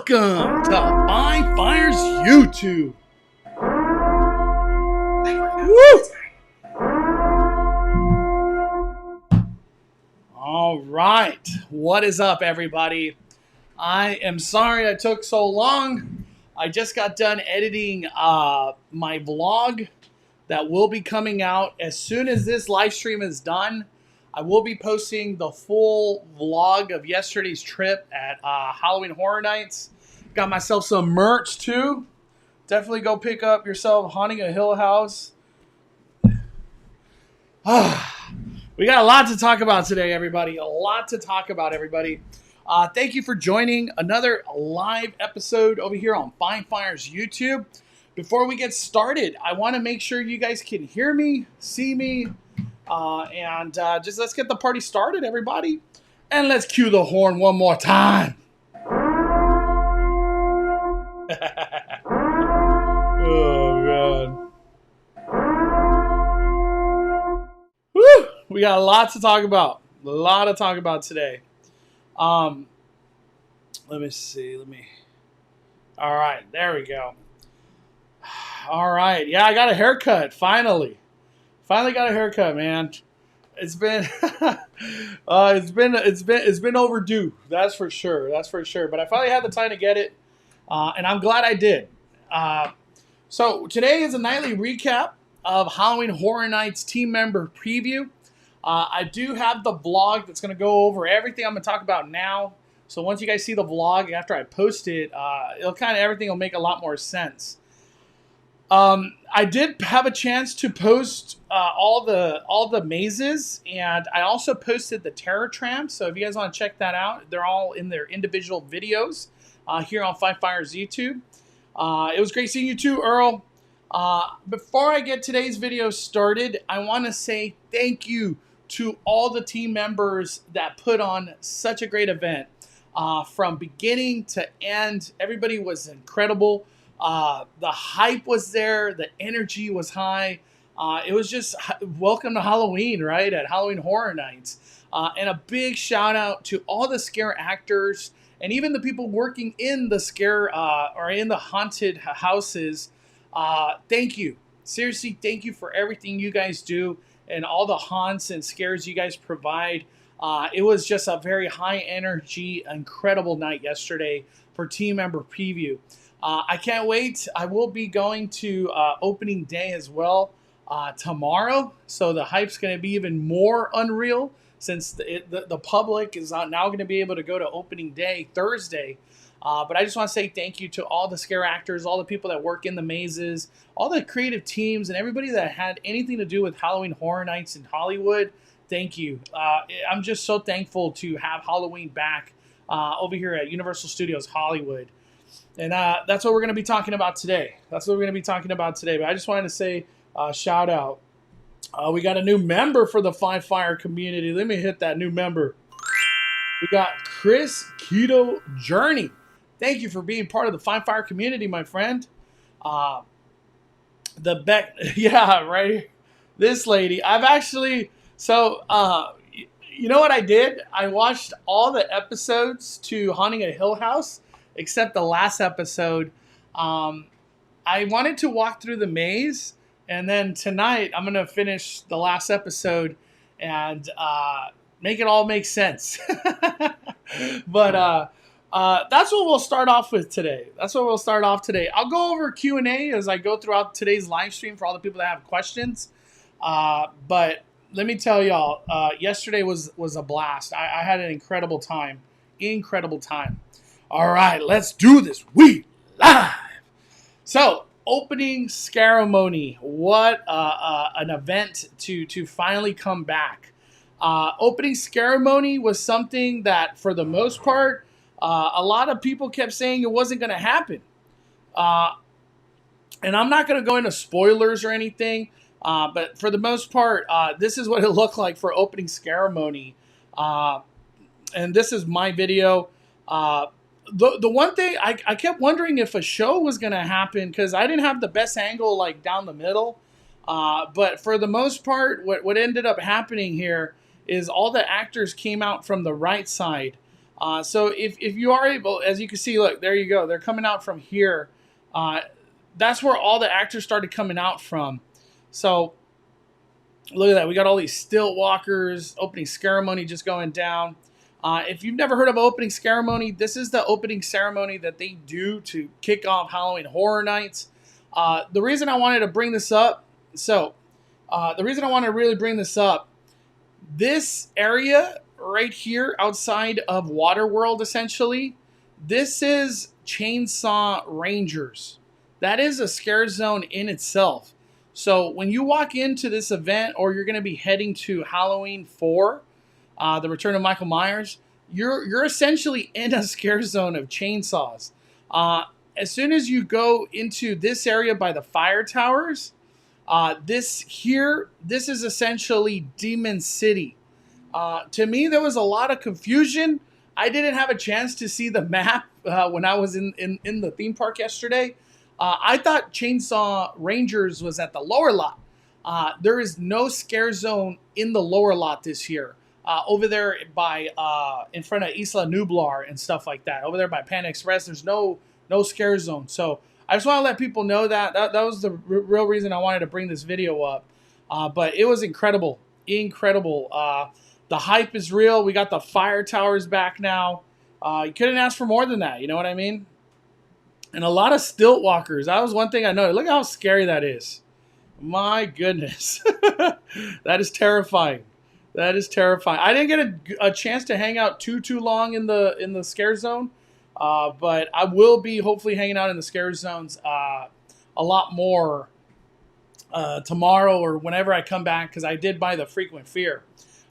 Welcome to Fine Fire's YouTube. Woo! All right, what is up, everybody? I am sorry I took so long. I just got done editing my vlog that will be coming out as soon as this live stream is done. I will be posting the full vlog of yesterday's trip at Halloween Horror Nights. Got myself some merch too. Definitely go pick up yourself Haunting a Hill House. We got a lot to talk about today, everybody. A lot to talk about, everybody. Thank you for joining another live episode over here on Fine Fire's YouTube. Before we get started, I want to make sure you guys can hear me, see me, and just let's get the party started, everybody. And let's cue the horn one more time. Oh, God. Woo! We got a lot to talk about. A lot to talk about today. Let me see. All right, there we go. All right. Yeah, I got a haircut, finally. Finally got a haircut, man. It's been it's been overdue. That's for sure. But I finally had the time to get it, and I'm glad I did. So today is a nightly recap of Halloween Horror Nights team member preview. I do have the vlog that's going to go over everything I'm going to talk about now. So once you guys see the vlog after I post it, everything will make a lot more sense. I did have a chance to post all the mazes, and I also posted the Terror Tram. So if you guys want to check that out, they're all in their individual videos here on Fine Fire's YouTube. It was great seeing you too, Earl. Before I get today's video started, I want to say thank you to all the team members that put on such a great event. From beginning to end, everybody was incredible. The hype was there. The energy was high. It was just welcome to Halloween, right? At Halloween Horror Nights. And a big shout out to all the scare actors and even the people working in the scare or in the haunted houses. Thank you. Seriously, thank you for everything you guys do and all the haunts and scares you guys provide. It was just a very high energy, incredible night yesterday for team member preview. I can't wait. I will be going to opening day as well tomorrow. So the hype's going to be even more unreal since the public is now going to be able to go to opening day Thursday. But I just want to say thank you to all the scare actors, all the people that work in the mazes, all the creative teams, and everybody that had anything to do with Halloween Horror Nights in Hollywood. Thank you. I'm just so thankful to have Halloween back over here at Universal Studios Hollywood. And that's what we're going to be talking about today. But I just wanted to say shout out. We got a new member for the Fine Fire community. Let me hit that new member. We got Chris Keto Journey. Thank you for being part of the Fine Fire community, my friend. Yeah, right here. This lady. I've actually... So, you know what I did? I watched all the episodes to Haunting a Hill House, except the last episode. I wanted to walk through the maze, and then tonight I'm going to finish the last episode and make it all make sense. But that's what we'll start off with today. I'll go over Q&A as I go throughout today's live stream for all the people that have questions. But let me tell y'all, yesterday was a blast. I had an incredible time. All right, let's do this. We live. So, opening ceremony. What an event to finally come back. Opening ceremony was something that, for the most part, a lot of people kept saying it wasn't going to happen. And I'm not going to go into spoilers or anything. But for the most part, this is what it looked like for opening ceremony. And this is my video. The one thing, I kept wondering if a show was going to happen because I didn't have the best angle like down the middle. But for the most part, what ended up happening here is all the actors came out from the right side. So if you are able, as you can see, look, there you go. They're coming out from here. That's where all the actors started coming out from. So look at that. We got all these stilt walkers, opening ceremony just going down. If you've never heard of opening ceremony, this is the opening ceremony that they do to kick off Halloween Horror Nights. The reason I wanted to bring this up, the reason I want to really bring this up, this area right here outside of Waterworld, essentially, this is Chainsaw Rangers. That is a scare zone in itself. So when you walk into this event, or you're going to be heading to Halloween 4, the Return of Michael Myers, you're essentially in a scare zone of chainsaws. As soon as you go into this area by the fire towers, this is essentially Demon City. To me, there was a lot of confusion. I didn't have a chance to see the map when I was in the theme park yesterday. I thought Chainsaw Rangers was at the lower lot. There is no scare zone in the lower lot this year. Over there by in front of Isla Nublar and stuff like that. Over there by Panda Express, there's no scare zone. So I just want to let people know that was the real reason I wanted to bring this video up. But it was incredible. The hype is real. We got the fire towers back now. You couldn't ask for more than that. You know what I mean? And a lot of stilt walkers. That was one thing I noticed. Look how scary that is. My goodness. That is terrifying. That is terrifying. I didn't get a chance to hang out too long in the scare zone. But I will be hopefully hanging out in the scare zones a lot more tomorrow or whenever I come back, because I did buy the Frequent Fear.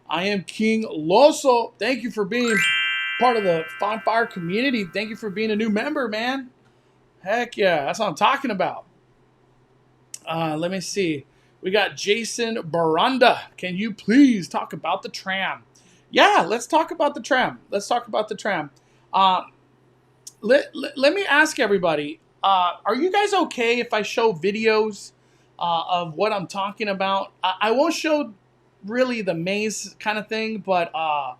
I am King Loso. Thank you for being part of the Bonfire community. Thank you for being a new member, man. Heck yeah, that's what I'm talking about. Let me see. We got Jason Baranda. Can you please talk about the tram? Yeah, let's talk about the tram. Let me ask everybody, are you guys okay if I show videos of what I'm talking about? I won't show really the maze kind of thing, but I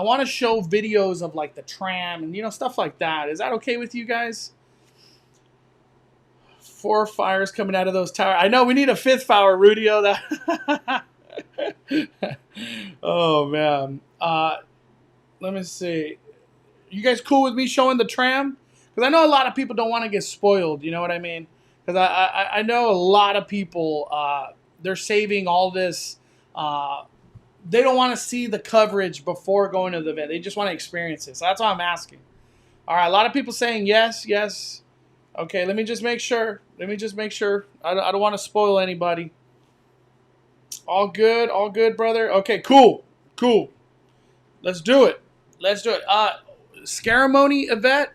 want to show videos of like the tram and stuff like that. Is that okay with you guys? 4 fires coming out of those towers. I know we need a 5th fire, Rudio. Oh man. Let me see. You guys cool with me showing the tram? Because I know a lot of people don't want to get spoiled. You know what I mean? Because I know a lot of people, they're saving all this. They don't want to see the coverage before going to the event. They just want to experience it. So that's why I'm asking. All right, a lot of people saying yes. Okay, let me just make sure. I don't want to spoil anybody. All good, brother. Okay, cool. Let's do it. Ceremony event,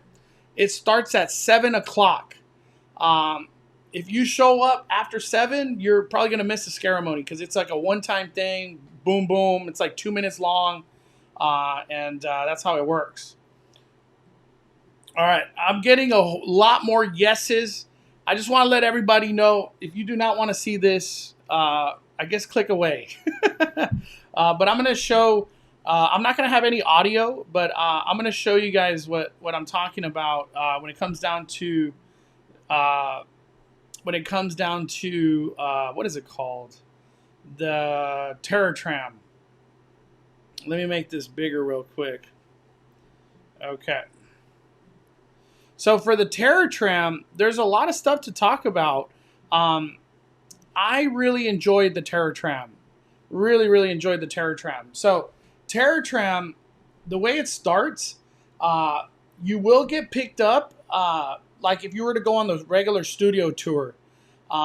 it starts at 7 o'clock. If you show up after 7, you're probably going to miss the ceremony because it's like a one-time thing. Boom, boom. It's like 2 minutes long. And that's how it works. All right. I'm getting a lot more yeses. I just want to let everybody know, if you do not want to see this, I guess click away. But I'm going to show... I'm not going to have any audio, but I'm going to show you guys what I'm talking about when it comes down to what is it called? The Terror Tram. Let me make this bigger real quick. Okay. So for the Terror Tram, there's a lot of stuff to talk about. I really enjoyed the Terror Tram. Really enjoyed the Terror Tram. So Terror Tram, the way it starts, you will get picked up like if you were to go on the regular studio tour.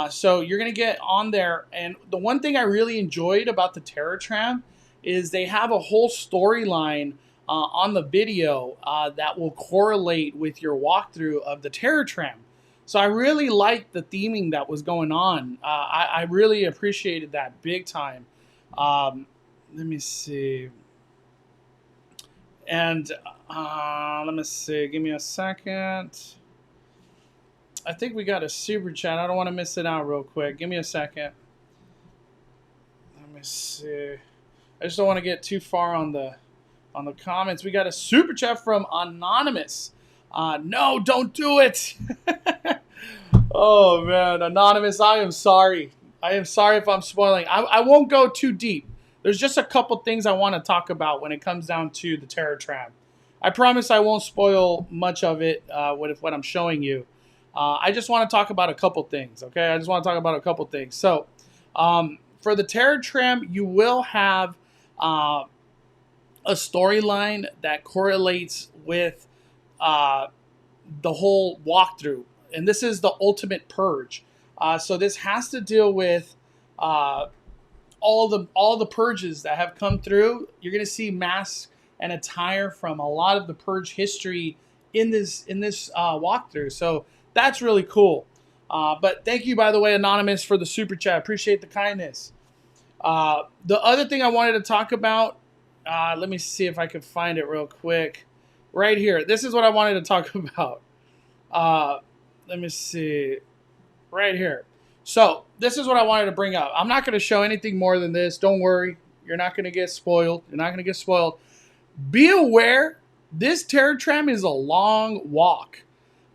So you're going to get on there. And the one thing I really enjoyed about the Terror Tram is they have a whole storyline on the video that will correlate with your walkthrough of the Terror Tram. So I really liked the theming that was going on. I really appreciated that big time. Let me see. And let me see. Give me a second. I think we got a super chat. I don't want to miss it out real quick. Give me a second. Let me see. I just don't want to get too far on the on the comments. We got a super chat from Anonymous. No, don't do it. Oh, man. Anonymous, I am sorry. I am sorry if I'm spoiling. I won't go too deep. There's just a couple things I want to talk about when it comes down to the Terror Tram. I promise I won't spoil much of it with what I'm showing you. I just want to talk about a couple things, okay? I just want to talk about a couple things. So, for the Terror Tram, you will have a storyline that correlates with the whole walkthrough. And this is the ultimate purge. So this has to deal with all the purges that have come through. You're going to see masks and attire from a lot of the purge history in this walkthrough. So that's really cool. But thank you, by the way, Anonymous, for the super chat. Appreciate the kindness. The other thing I wanted to talk about, let me see if I can find it real quick. Right here. This is what I wanted to talk about. Let me see. Right here. So this is what I wanted to bring up. I'm not going to show anything more than this. Don't worry. You're not going to get spoiled. You're not going to get spoiled. Be aware, this Terror Tram is a long walk.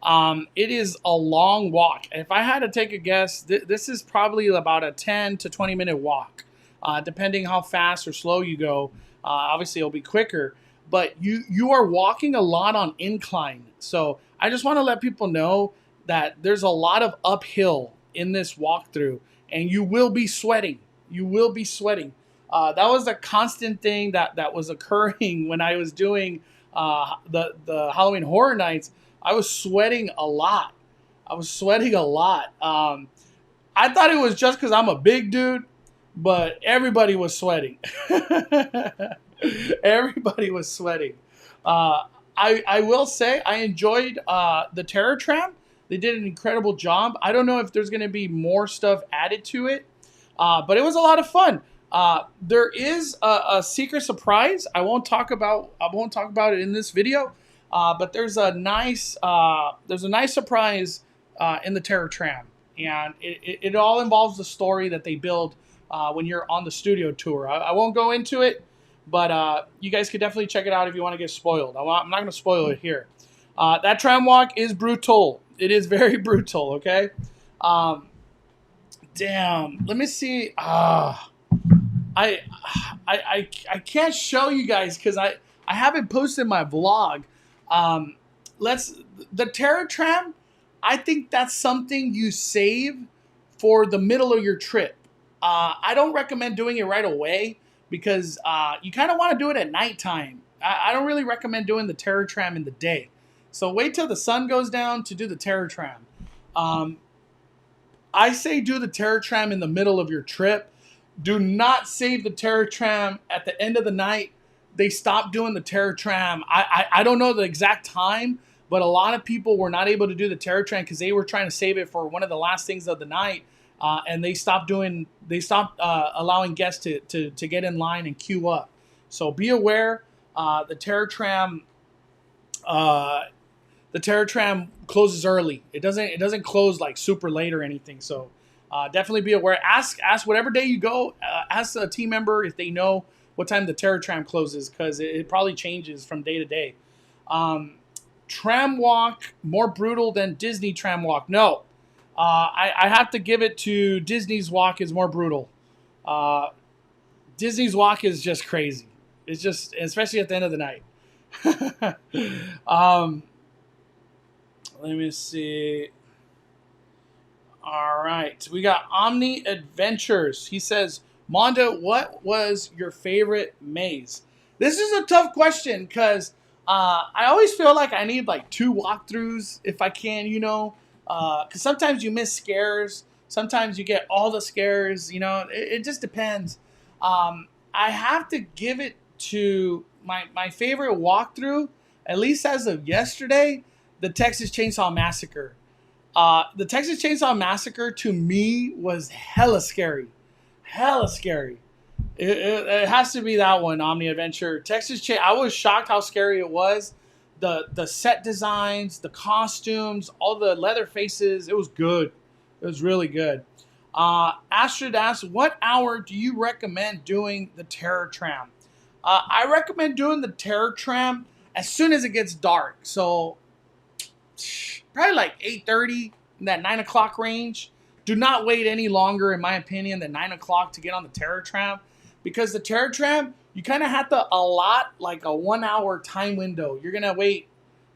It is a long walk. If I had to take a guess, this is probably about a 10 to 20 minute walk, depending how fast or slow you go. Obviously, it'll be quicker, but you are walking a lot on incline. So I just want to let people know that there's a lot of uphill in this walkthrough, and you will be sweating. You will be sweating. That was a constant thing that was occurring when I was doing the Halloween Horror Nights. I was sweating a lot. I thought it was just because I'm a big dude, but everybody was sweating. Everybody was sweating. I will say I enjoyed the Terror Tram. They did an incredible job. I don't know if there's going to be more stuff added to it, but it was a lot of fun. There is a secret surprise. I won't talk about it in this video, but there's a nice surprise in the Terror Tram, and it all involves the story that they build when you're on the studio tour. I won't go into it, but you guys could definitely check it out if you want to get spoiled. I'm not going to spoil it here. That tram walk is brutal. It is very brutal, okay? Damn. Let me see. I can't show you guys because I haven't posted my vlog. The Terror Tram, I think that's something you save for the middle of your trip. I don't recommend doing it right away because you kind of want to do it at nighttime. I don't really recommend doing the Terror Tram in the day. So wait till the sun goes down to do the Terror Tram. I say do the Terror Tram in the middle of your trip. Do not save the Terror Tram at the end of the night. They stopped doing the Terror Tram. I don't know the exact time, but a lot of people were not able to do the Terror Tram because they were trying to save it for one of the last things of the night. And they stopped allowing guests to get in line and queue up. So be aware, the Terror Tram closes early. It doesn't close like super late or anything. So definitely be aware. Ask whatever day you go. Ask a team member if they know what time the Terror Tram closes, because it probably changes from day to day. Tram walk more brutal than Disney tram walk? No. I have to give it to Disney's walk is more brutal. Disney's walk is just crazy. It's just, especially at the end of the night. Let me see. All right. We got Omni Adventures. He says, Mondo, what was your favorite maze? This is a tough question because I always feel like I need like 2 walkthroughs if I can, because sometimes you miss scares. Sometimes you get all the scares, it just depends. I have to give it to my favorite walkthrough, at least as of yesterday, the Texas Chainsaw Massacre. The Texas Chainsaw Massacre to me was hella scary. Hella scary. It has to be that one, Omni Adventure. I was shocked how scary it was. The set designs, the costumes, all the leather faces, it was good. It was really good. Astrid asks, what hour do you recommend doing the Terror Tram? I recommend doing the Terror Tram as soon as it gets dark. So probably like 8:30 in that 9 o'clock range. Do not wait any longer, in my opinion, than 9 o'clock to get on the Terror Tram, because the Terror Tram, you kind of have to allot like a 1 hour time window. You're gonna wait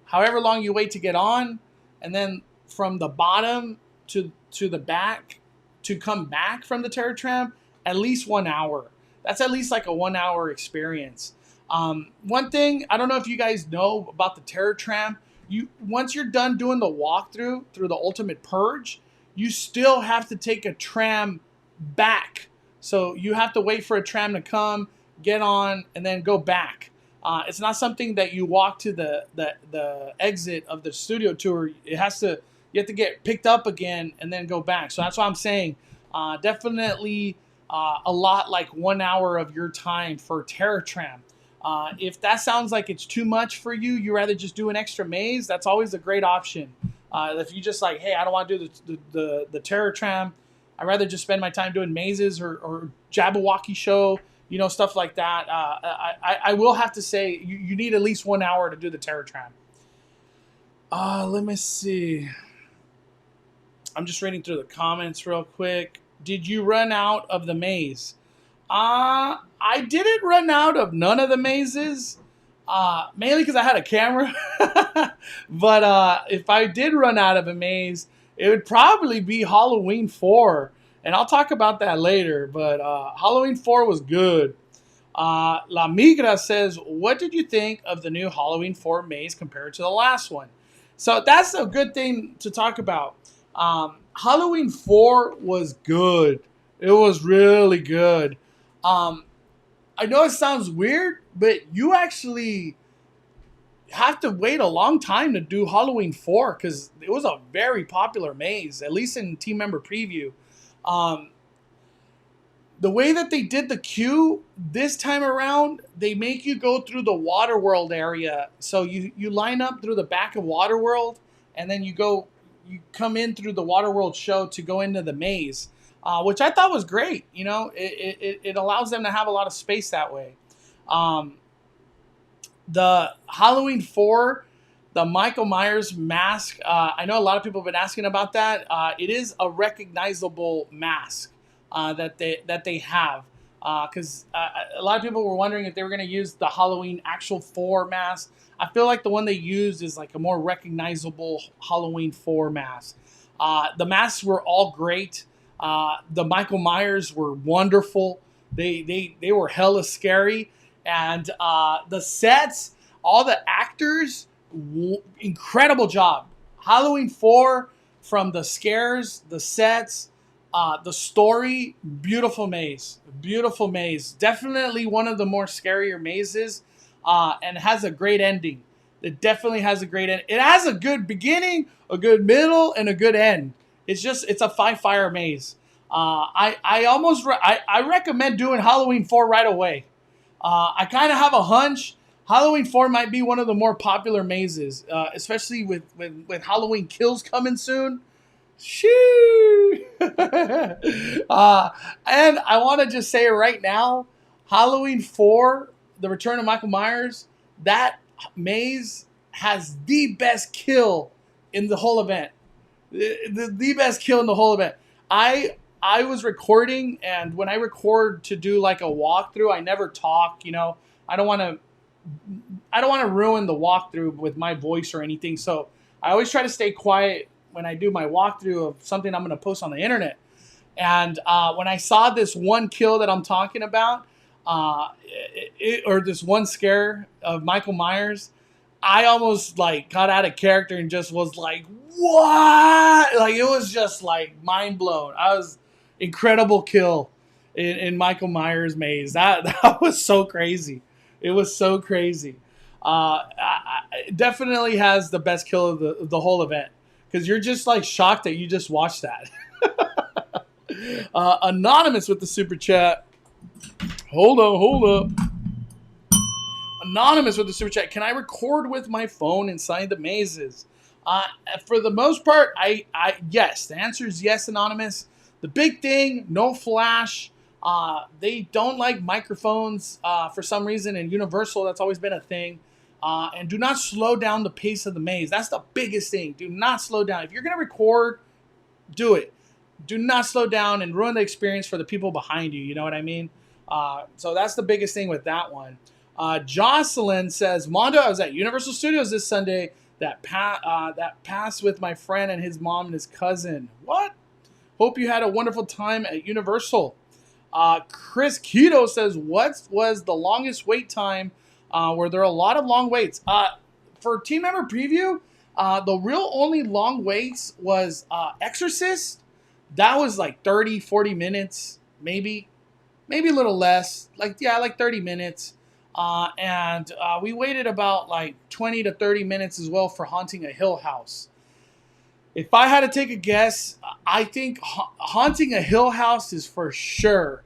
however long you wait to get on, and then from the bottom to the back to come back from the Terror Tram, at least 1 hour. That's at least like a 1 hour experience. One thing, I don't know if you guys know about the Terror Tram, once you're done doing the walkthrough through the Ultimate Purge, you still have to take a tram back. So you have to wait for a tram to come, get on, and then go back. It's not something that you walk to the exit of the studio tour. You have to get picked up again and then go back. So that's why I'm saying definitely a lot like 1 hour of your time for Terror Tram. If that sounds like it's too much for you, you rather just do an extra maze, that's always a great option. If you just like, hey, I don't want to do the Terror Tram, I'd rather just spend my time doing mazes or Jabberwocky show, stuff like that. I will have to say you need at least 1 hour to do the Terror Tram. Let me see. I'm just reading through the comments real quick. Did you run out of the maze? I didn't run out of none of the mazes. Mainly because I had a camera. But if I did run out of a maze, it would probably be Halloween 4. And I'll talk about that later. But Halloween 4 was good. La Migra says, what did you think of the new Halloween 4 maze compared to the last one? So that's a good thing to talk about. Halloween 4 was good. It was really good. I know it sounds weird, but you actually have to wait a long time to do Halloween 4 because it was a very popular maze, at least in Team Member Preview. The way that they did the queue this time around, they make you go through the Waterworld area. So you line up through the back of Waterworld, and then you come in through the Waterworld show to go into the maze. Which I thought was great. It allows them to have a lot of space that way. The Halloween 4, the Michael Myers mask, I know a lot of people have been asking about that. It is a recognizable mask that they have. Because a lot of people were wondering if they were going to use the Halloween actual 4 mask. I feel like the one they used is like a more recognizable Halloween 4 mask. The masks were all great. The Michael Myers were wonderful. They were hella scary. And the sets, all the actors, incredible job. Halloween 4, from the scares, the sets, the story, beautiful maze. Beautiful maze. Definitely one of the more scarier mazes, and has a great ending. It definitely has a great end. It has a good beginning, a good middle, and a good end. It's a 5-fire maze. I recommend doing Halloween 4 right away. I kind of have a hunch Halloween 4 might be one of the more popular mazes, especially with Halloween Kills coming soon. Shoo! And I want to just say right now, Halloween 4, The Return of Michael Myers, that maze has the best kill in the whole event. The best kill in the whole event. I was recording, and when I record to do like a walkthrough, I never talk. I don't want to ruin the walkthrough with my voice or anything. So I always try to stay quiet when I do my walkthrough of something I'm going to post on the internet. And when I saw this one kill that I'm talking about, or this one scare of Michael Myers, I almost got out of character and just was like, what? It was just mind blown. I was incredible kill in Michael Myers maze. That was so crazy. It was so crazy. It definitely has the best kill of the whole event, because you're just shocked that you just watched that. Anonymous with the super chat. Hold up. Anonymous with the super chat. Can I record with my phone inside the mazes? For the most part, yes. The answer is yes, Anonymous. The big thing, no flash. They don't like microphones for some reason. In Universal, that's always been a thing. And do not slow down the pace of the maze. That's the biggest thing. Do not slow down. If you're going to record, do it. Do not slow down and ruin the experience for the people behind you. You know what I mean? So that's the biggest thing with that one. Jocelyn says, Mondo, I was at Universal Studios this Sunday. That passed with my friend and his mom and his cousin. What? Hope you had a wonderful time at Universal. Chris Keto says, what was the longest wait time? Were there a lot of long waits? For team member preview, the real only long waits was Exorcist. That was like 30, 40 minutes, maybe a little less. Like 30 minutes. And we waited about like 20 to 30 minutes as well for Haunting a Hill House. If I had to take a guess, I think Haunting a Hill House is for sure,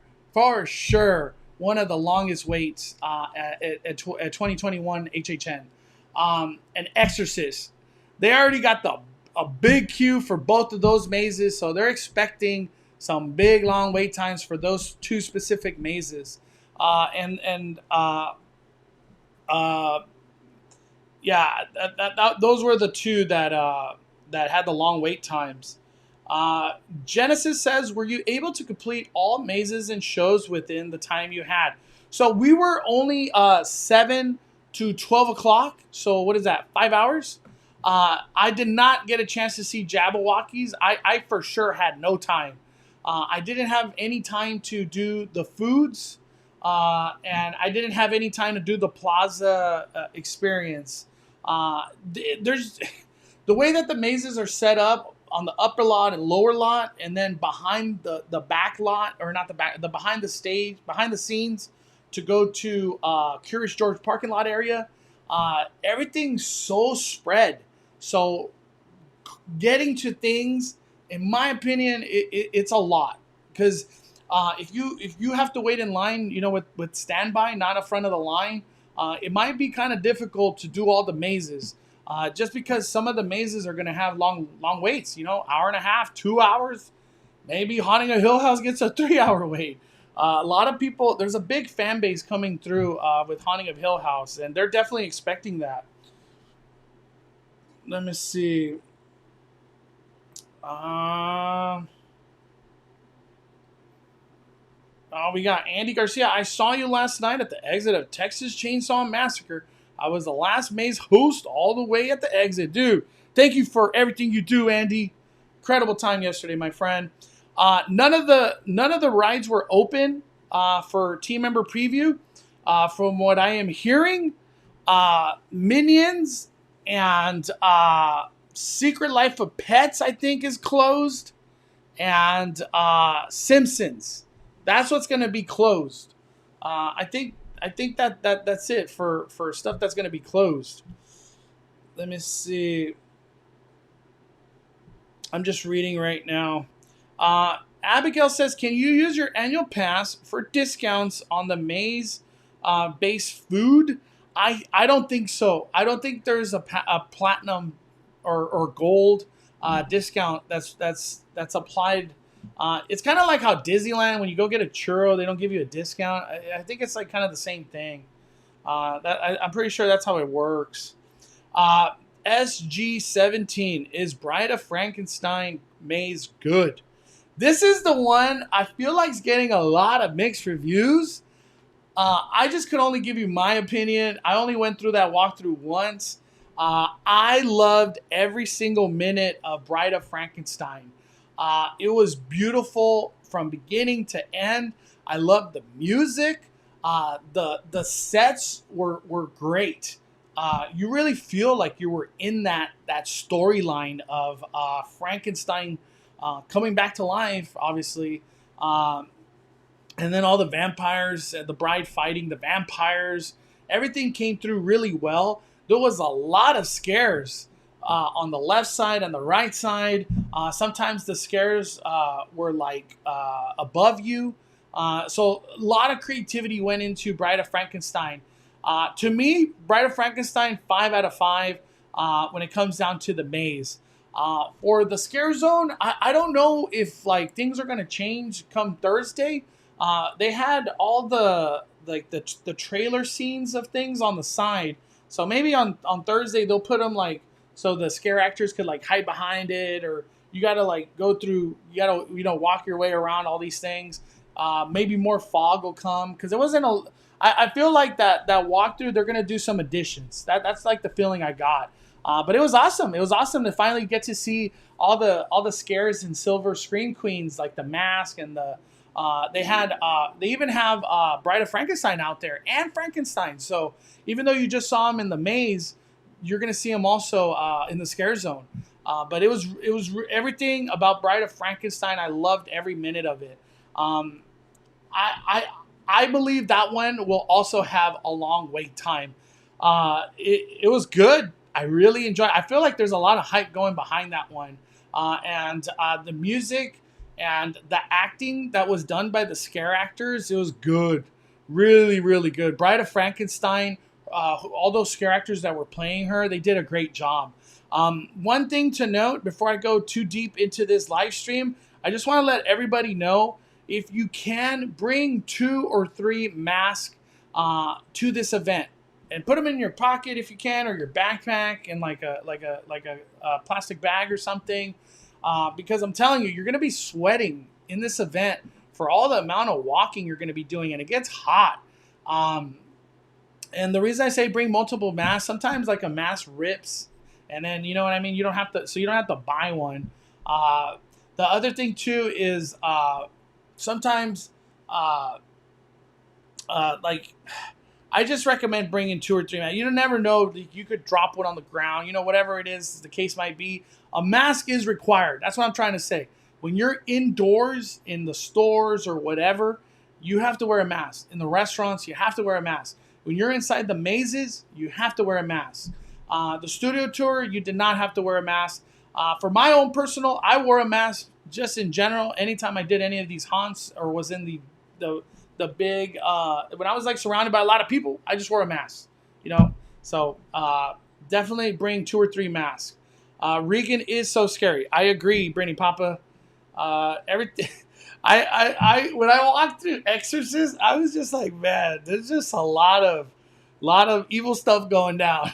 one of the longest waits at 2021 HHN. And Exorcist, they already got a big queue for both of those mazes, so they're expecting some big long wait times for those two specific mazes. Those were the two that had the long wait times. Genesis says, were you able to complete all mazes and shows within the time you had? So we were only 7 to 12 o'clock. So what is that, 5 hours? I did not get a chance to see Jabberwockies. I for sure had no time. I didn't have any time to do the foods. And I didn't have any time to do the Plaza experience. There's the way that the mazes are set up on the upper lot and lower lot, and then behind the back lot, or not the back, the behind the stage, behind the scenes, to go to Curious George parking lot area. Everything's so spread. So getting to things, in my opinion, it's a lot, because if you have to wait in line, with standby, not in front of the line, it might be kind of difficult to do all the mazes. Just because some of the mazes are going to have long waits, hour and a half, 2 hours. Maybe Haunting a Hill House gets a 3-hour wait. A lot of people, there's a big fan base coming through with Haunting of Hill House, and they're definitely expecting that. Let me see. We got Andy Garcia. I saw you last night at the exit of Texas Chainsaw Massacre. I was the last maze host all the way at the exit. Dude, thank you for everything you do, Andy. Incredible time yesterday, my friend. None of the rides were open for team member preview. From what I am hearing, Minions and Secret Life of Pets, I think, is closed. And Simpsons. That's what's going to be closed. I think that's it for stuff that's going to be closed. Let me see. I'm just reading right now. Abigail says, can you use your annual pass for discounts on the maze base food? I don't think so. I don't think there's a platinum or gold discount that's applied. It's kind of like how Disneyland, when you go get a churro, they don't give you a discount. I think it's like kind of the same thing. I'm pretty sure that's how it works. SG17, is Bride of Frankenstein maze good? This is the one I feel like is getting a lot of mixed reviews. I just could only give you my opinion. I only went through that walkthrough once. I loved every single minute of Bride of Frankenstein. It was beautiful from beginning to end. I loved the music. The sets were great. You really feel like you were in that storyline of Frankenstein coming back to life, obviously. And then all the vampires, the bride fighting the vampires. Everything came through really well. There was a lot of scares on the left side and the right side. Sometimes the scares were like above you. So a lot of creativity went into Bride of Frankenstein. To me, Bride of Frankenstein, 5 out of 5 when it comes down to the maze. For the scare zone, I don't know if like things are going to change come Thursday. they had all the trailer scenes of things on the side. So maybe on Thursday they'll put them like so the scare actors could like hide behind it, or you gotta like go through, you gotta walk your way around all these things. Maybe more fog will come because it wasn't a. I feel like that walkthrough they're gonna do some additions. That's like the feeling I got. But it was awesome. It was awesome to finally get to see all the scares and silver scream queens, like the mask and the. They even have Bride of Frankenstein out there and Frankenstein. So even though you just saw him in the maze, you're gonna see him also in the scare zone. But it was everything about Bride of Frankenstein. I loved every minute of it. I believe that one will also have a long wait time. It was good. I really enjoyed it. I feel like there's a lot of hype going behind that one. And the music and the acting that was done by the scare actors, it was good. Really, really good. Bride of Frankenstein, all those scare actors that were playing her, they did a great job. One thing to note before I go too deep into this live stream, I just want to let everybody know, if you can, bring 2 or 3 masks to this event and put them in your pocket if you can, or your backpack, and like a plastic bag or something, because I'm telling you, you're going to be sweating in this event for all the amount of walking you're going to be doing, and it gets hot. And the reason I say bring multiple masks, sometimes like a mask rips, and then you know what I mean. You don't have to buy one. The other thing too is sometimes like I just recommend bringing 2 or 3 masks. You never know. You could drop one on the ground. Whatever it is, the case might be. A mask is required. That's what I'm trying to say. When you're indoors in the stores or whatever, you have to wear a mask. In the restaurants, you have to wear a mask. When you're inside the mazes, you have to wear a mask. The studio tour, you did not have to wear a mask. For my own personal, I wore a mask just in general. Anytime I did any of these haunts or was in the big, when I was like surrounded by a lot of people, I just wore a mask, So definitely bring 2 or 3 masks. Regan is so scary. I agree, Brittany Papa. Everything. I when I walked through Exorcist, I was just like, man, there's just a lot of evil stuff going down.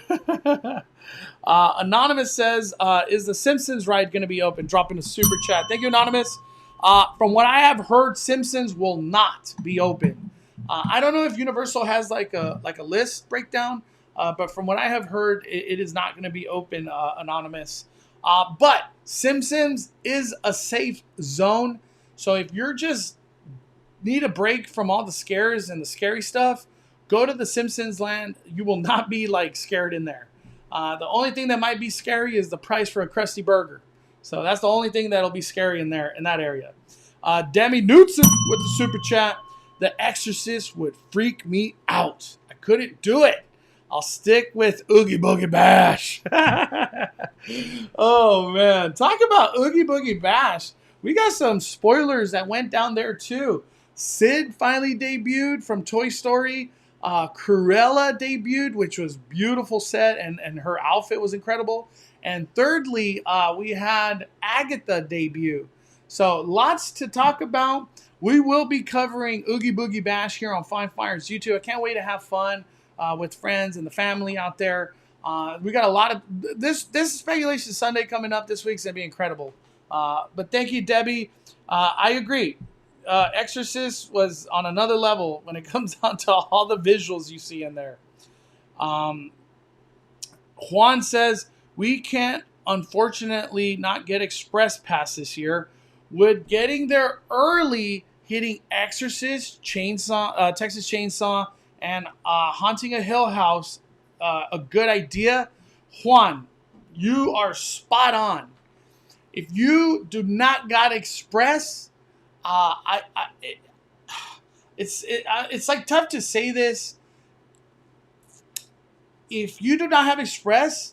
Anonymous says, is the Simpsons ride going to be open? Drop in a super chat. Thank you, Anonymous. From what I have heard, Simpsons will not be open. I don't know if Universal has like a list breakdown, but from what I have heard, it is not going to be open, Anonymous. But Simpsons is a safe zone. So if you're just need a break from all the scares and the scary stuff, go to the Simpsons land. You will not be like scared in there. The only thing that might be scary is the price for a Krusty Burger. So that's the only thing that'll be scary in that area. Demi Knudsen with the super chat. The Exorcist would freak me out. I couldn't do it. I'll stick with Oogie Boogie Bash. Oh, man. Talk about Oogie Boogie Bash. We got some spoilers that went down there, too. Sid finally debuted from Toy Story. Cruella debuted, which was beautiful set, and her outfit was incredible. And thirdly, we had Agatha debut. So lots to talk about. We will be covering Oogie Boogie Bash here on Fine Fire's YouTube. I can't wait to have fun with friends and the family out there. We got a lot of this Speculation Sunday coming up this week's gonna be incredible. But thank you, Debbie. I agree. Exorcist was on another level when it comes down to all the visuals you see in there. Juan says, we can't, unfortunately, not get Express Pass this year. Would getting there early, hitting Exorcist, Chainsaw, Texas Chainsaw, and Haunting a Hill House a good idea? Juan, you are spot on. If you do not got Express, it's like tough to say this. If you do not have Express,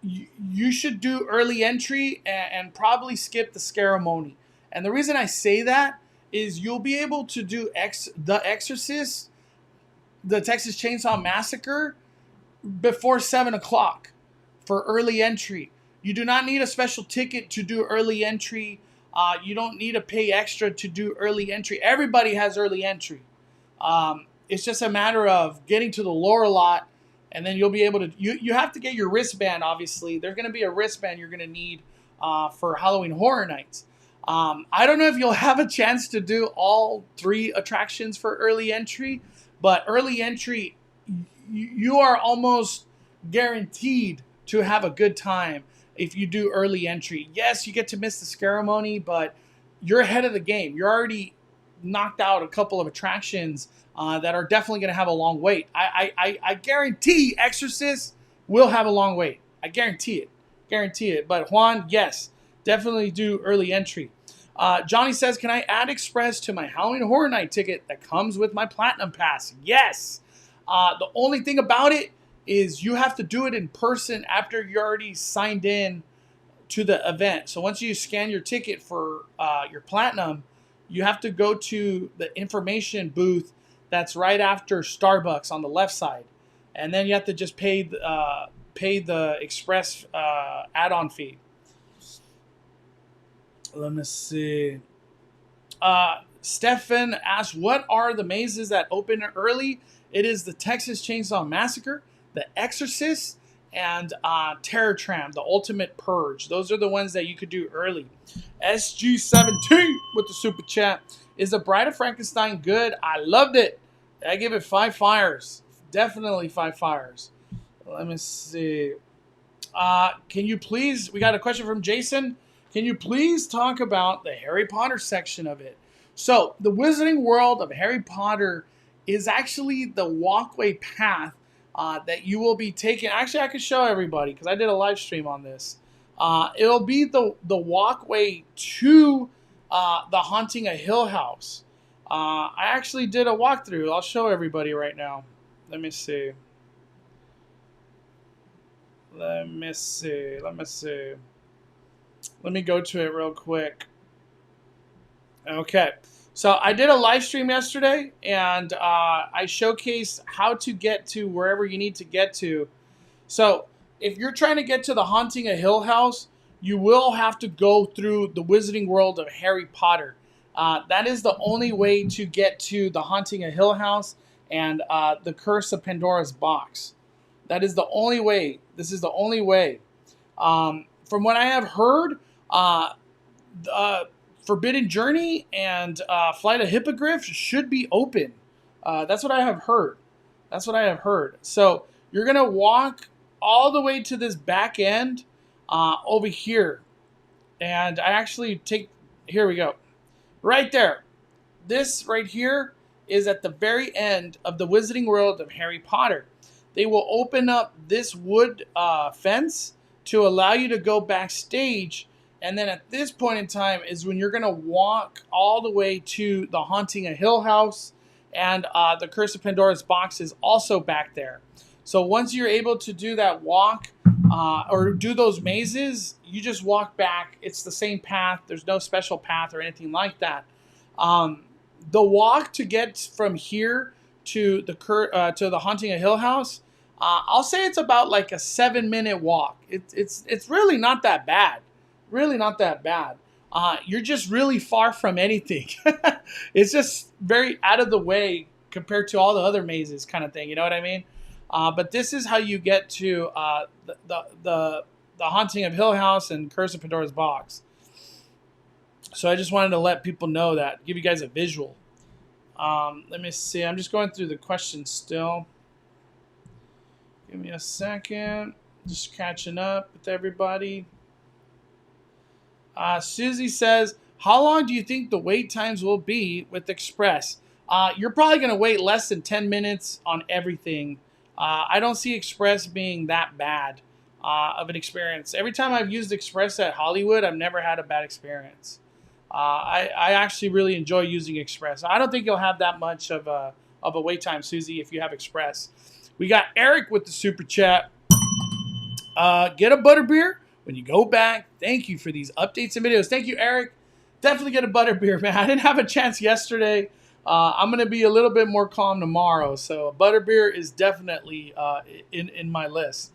you should do early entry and probably skip the Scaramony. And the reason I say that is you'll be able to do The Exorcist, the Texas Chainsaw Massacre, before 7 o'clock for early entry. You do not need a special ticket to do early entry. You don't need to pay extra to do early entry. Everybody has early entry. It's just a matter of getting to the lower lot, and then you'll be able to. You have to get your wristband. Obviously, there's going to be a wristband you're going to need for Halloween Horror Nights. I don't know if you'll have a chance to do all 3 attractions for early entry, but early entry, you are almost guaranteed to have a good time if you do early entry. Yes, you get to miss the ceremony, but you're ahead of the game. You're already knocked out a couple of attractions that are definitely going to have a long wait. I guarantee Exorcist will have a long wait. I guarantee it. Guarantee it. But Juan, yes, definitely do early entry. Johnny says, can I add Express to my Halloween Horror Night ticket that comes with my Platinum Pass? Yes. The only thing about it is you have to do it in person after you're already signed in to the event. So once you scan your ticket for your Platinum, you have to go to the information booth that's right after Starbucks on the left side. And then you have to just pay the Express add-on fee. Let me see. Stefan asks, what are the mazes that open early? It is the Texas Chainsaw Massacre, the Exorcist, and Terror Tram, the Ultimate Purge. Those are the ones that you could do early. SG17 with the super chat. Is The Bride of Frankenstein good? I loved it. I give it 5 fires. Definitely 5 fires. Let me see. Can you please, we got a question from Jason. Can you please talk about the Harry Potter section of it? So, the Wizarding World of Harry Potter is actually the walkway path that you will be taking. Actually, I could show everybody because I did a live stream on this. It'll be the walkway to the Haunting a Hill House. I actually did a walkthrough. I'll show everybody right now. Let me see. Let me go to it real quick. Okay. So I did a live stream yesterday, and I showcased how to get to wherever you need to get to. So if you're trying to get to the Haunting a Hill House, you will have to go through the Wizarding World of Harry Potter. That is the only way to get to the Haunting a Hill House and the Curse of Pandora's Box. That is the only way. This is the only way. From what I have heard, Forbidden Journey and Flight of Hippogriff should be open. That's what I have heard. So you're going to walk all the way to this back end over here. And I actually here we go. Right there. This right here is at the very end of the Wizarding World of Harry Potter. They will open up this wood fence to allow you to go backstage. And then at this point in time is when you're going to walk all the way to the Haunting a Hill House, and the Curse of Pandora's Box is also back there. So once you're able to do that walk or do those mazes, you just walk back. It's the same path. There's no special path or anything like that. The walk to get from here to the Haunting a Hill House, I'll say it's about like a 7-minute walk. It's really not that bad. Really not that bad. You're just really far from anything. It's just very out of the way compared to all the other mazes kind of thing. You know what I mean? But this is how you get to the Haunting of Hill House and Curse of Pandora's Box. So I just wanted to let people know that, give you guys a visual. Let me see. I'm just going through the questions still. Give me a second. Just catching up with everybody. Susie says, how long do you think the wait times will be with Express? You're probably going to wait less than 10 minutes on everything. I don't see Express being that bad of an experience. Every time I've used Express at Hollywood, I've never had a bad experience. I actually really enjoy using Express. I don't think you'll have that much of a wait time, Susie, if you have Express. We got Eric with the super chat. Get a butterbeer when you go back. Thank you for these updates and videos. Thank you, Eric. Definitely get a butterbeer, man. I didn't have a chance yesterday. I'm going to be a little bit more calm tomorrow. So butterbeer is definitely in my list.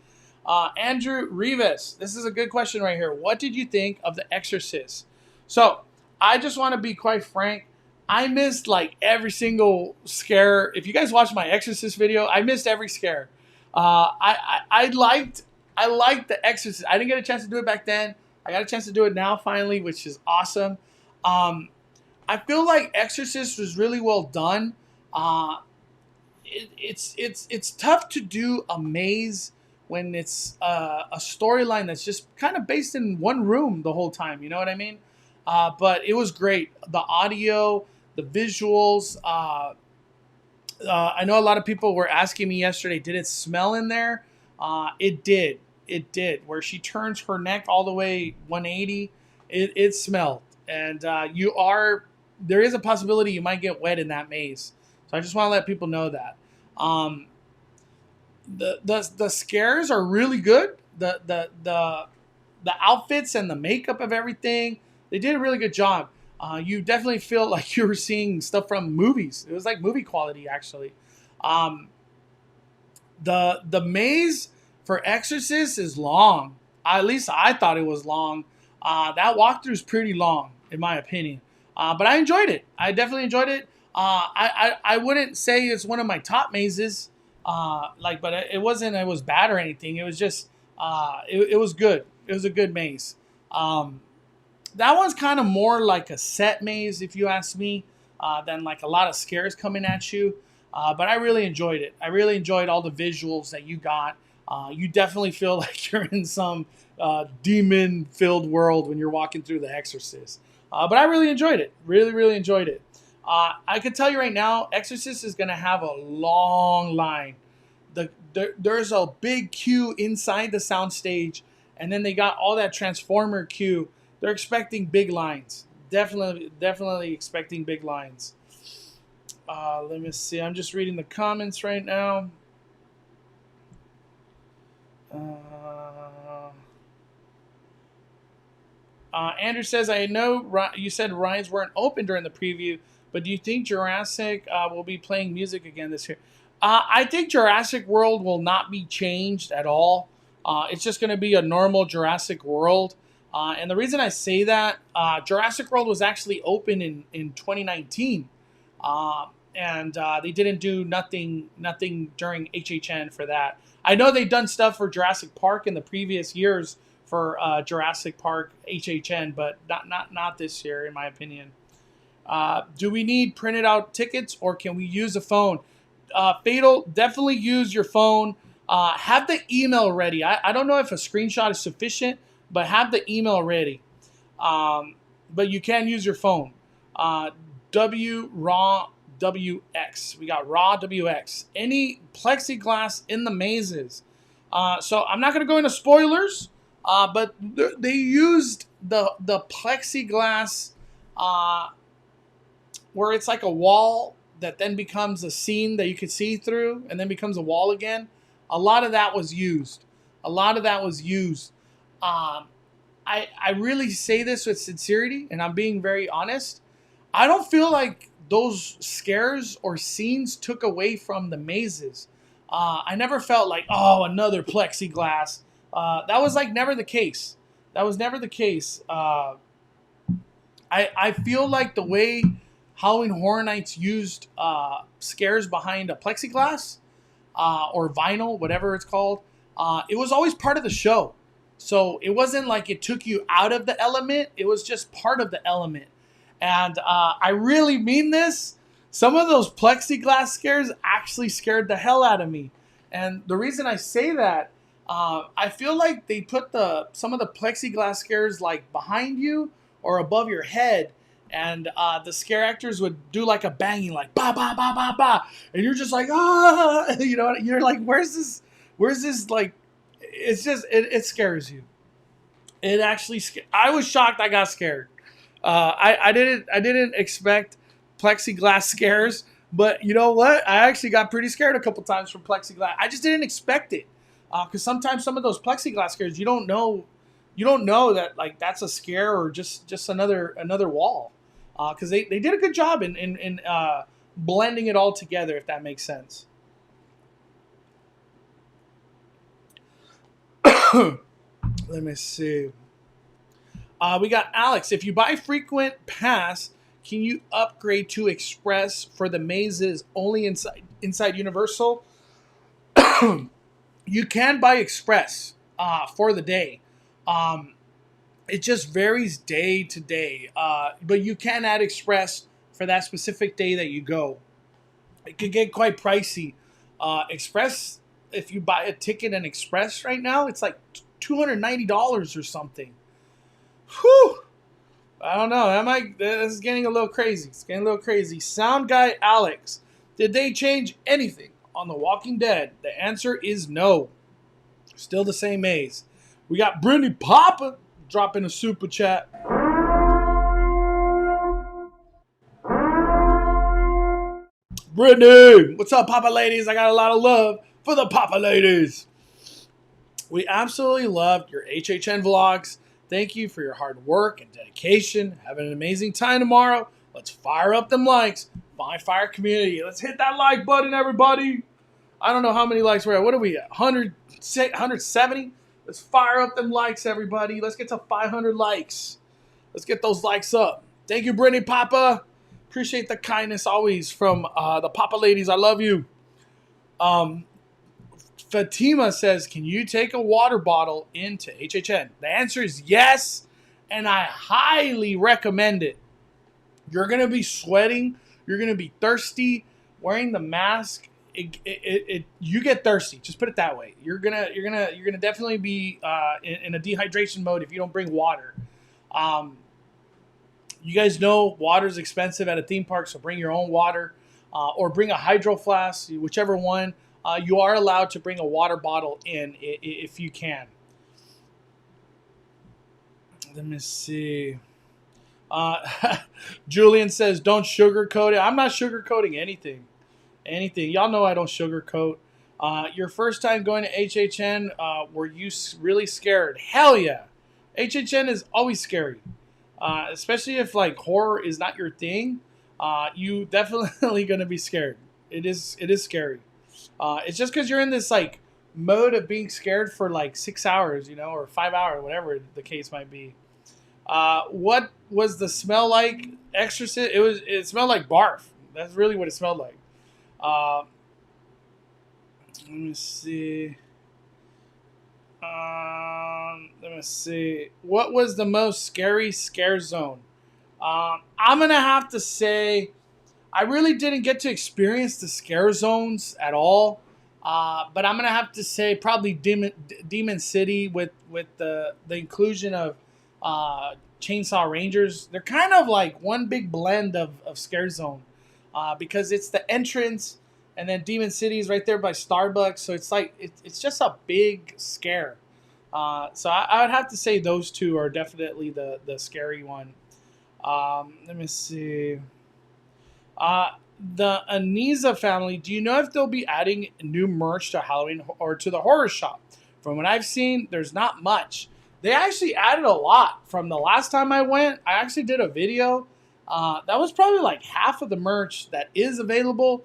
Andrew Rivas. This is a good question right here. What did you think of The Exorcist? So I just want to be quite frank. I missed like every single scare. If you guys watched my Exorcist video, I missed every scare. I liked the Exorcist. I didn't get a chance to do it back then. I got a chance to do it now finally, which is awesome. I feel like Exorcist was really well done. It's tough to do a maze when it's a storyline that's just kind of based in one room the whole time. You know what I mean? But it was great. The audio, the visuals. I know a lot of people were asking me yesterday, did it smell in there? It did. It did. Where she turns her neck all the way 180, it smelled. And there is a possibility you might get wet in that maze. So I just want to let people know that. The scares are really good. The outfits and the makeup of everything, they did a really good job. You definitely feel like you were seeing stuff from movies. It was like movie quality, actually. The maze for Exorcist is long. At least I thought it was long. That walkthrough is pretty long, in my opinion. But I enjoyed it. I definitely enjoyed it. I wouldn't say it's one of my top mazes. But it wasn't. It was bad or anything. It was just. It was good. It was a good maze. That one's kind of more like a set maze, if you ask me, than like a lot of scares coming at you. But I really enjoyed it. I really enjoyed all the visuals that you got. You definitely feel like you're in some demon-filled world when you're walking through The Exorcist. But I really enjoyed it. Really, really enjoyed it. I can tell you right now, Exorcist is going to have a long line. There's a big queue inside the soundstage, and then they got all that Transformer queue. They're expecting big lines. Definitely expecting big lines. Let me see. I'm just reading the comments right now. Andrew says, I know you said rides weren't open during the preview, but do you think Jurassic will be playing music again this year? I think Jurassic World will not be changed at all. It's just going to be a normal Jurassic World. And the reason I say that, Jurassic World was actually open in 2019. And they didn't do nothing during HHN for that. I know they've done stuff for Jurassic Park in the previous years for Jurassic Park HHN, but not this year, in my opinion. Do we need printed out tickets, or can we use a phone? Fatal, definitely use your phone. Have the email ready. I don't know if a screenshot is sufficient, but have the email ready. But you can use your phone. WRAW WX. We got RAW WX. Any plexiglass in the mazes. So I'm not going to go into spoilers, but they used the plexiglass where it's like a wall that then becomes a scene that you could see through and then becomes a wall again. A lot of that was used. I really say this with sincerity, and I'm being very honest. I don't feel like those scares or scenes took away from the mazes. I never felt like, oh, another plexiglass. That was like never the case. I feel like the way Halloween Horror Nights used scares behind a plexiglass or vinyl, whatever it's called, it was always part of the show. So it wasn't like it took you out of the element. It was just part of the element. And I really mean this. Some of those plexiglass scares actually scared the hell out of me. And the reason I say that, I feel like they put some of the plexiglass scares like behind you or above your head. And the scare actors would do like a banging, like ba ba ba ba ba, and you're just like, ah, you know, you're like, where's this like, it's just it scares you. It actually I was shocked. I got scared. I didn't expect plexiglass scares, but you know what? I actually got pretty scared a couple times from plexiglass. I just didn't expect it, because sometimes some of those plexiglass scares you don't know that like that's a scare or just another wall. Because they did a good job in blending it all together, if that makes sense. Let me see. We got Alex. If you buy frequent pass, can you upgrade to express for the mazes only inside Universal? You can buy express for the day. It just varies day to day. But you can add express for that specific day that you go. It could get quite pricey. Express, if you buy a ticket in express right now, it's like $290 or something. Whew. I don't know. This is getting a little crazy. It's getting a little crazy. Sound guy Alex, did they change anything on The Walking Dead? The answer is no. Still the same maze. We got Brittany Papa dropping a super chat. Brittany, what's up, Papa ladies? I got a lot of love for the Papa ladies. We absolutely loved your HHN vlogs. Thank you for your hard work and dedication. Having an amazing time tomorrow. Let's fire up them likes. Fire community. Let's hit that like button, everybody. I don't know how many likes we're at. What are we at? 170? Let's fire up them likes, everybody. Let's get to 500 likes. Let's get those likes up. Thank you, Brittany Papa. Appreciate the kindness always from the Papa ladies. I love you. Fatima says, can you take a water bottle into HHN? The answer is yes, and I highly recommend it. You're going to be sweating. You're going to be thirsty. Wearing the mask, you get thirsty. Just put it that way. You're gonna definitely be in a dehydration mode if you don't bring water. You guys know water is expensive at a theme park, so bring your own water or bring a hydro flask, whichever one. You are allowed to bring a water bottle in if you can. Let me see. Julian says, don't sugarcoat it. I'm not sugarcoating anything. Y'all know I don't sugarcoat. Your first time going to HHN, were you really scared? Hell yeah. HHN is always scary. Especially if like horror is not your thing. You definitely going to be scared. It is scary. It's just because you're in this like mode of being scared for like 6 hours, or 5 hours, whatever the case might be. What was the smell like? Exorcist? It smelled like barf. That's really what it smelled like. Let me see. What was the most scary scare zone? I'm gonna have to say I really didn't get to experience the scare zones at all. But I'm gonna have to say probably Demon City with the inclusion of Chainsaw Rangers. They're kind of like one big blend of scare zone because it's the entrance and then Demon City is right there by Starbucks. So it's like it's just a big scare. So I would have to say those two are definitely the scary one. Let me see. The Aniza family, do you know if they'll be adding new merch to Halloween or to the horror shop? From what I've seen, there's not much. They actually added a lot from the last time I went. I actually did a video. That was probably like half of the merch that is available.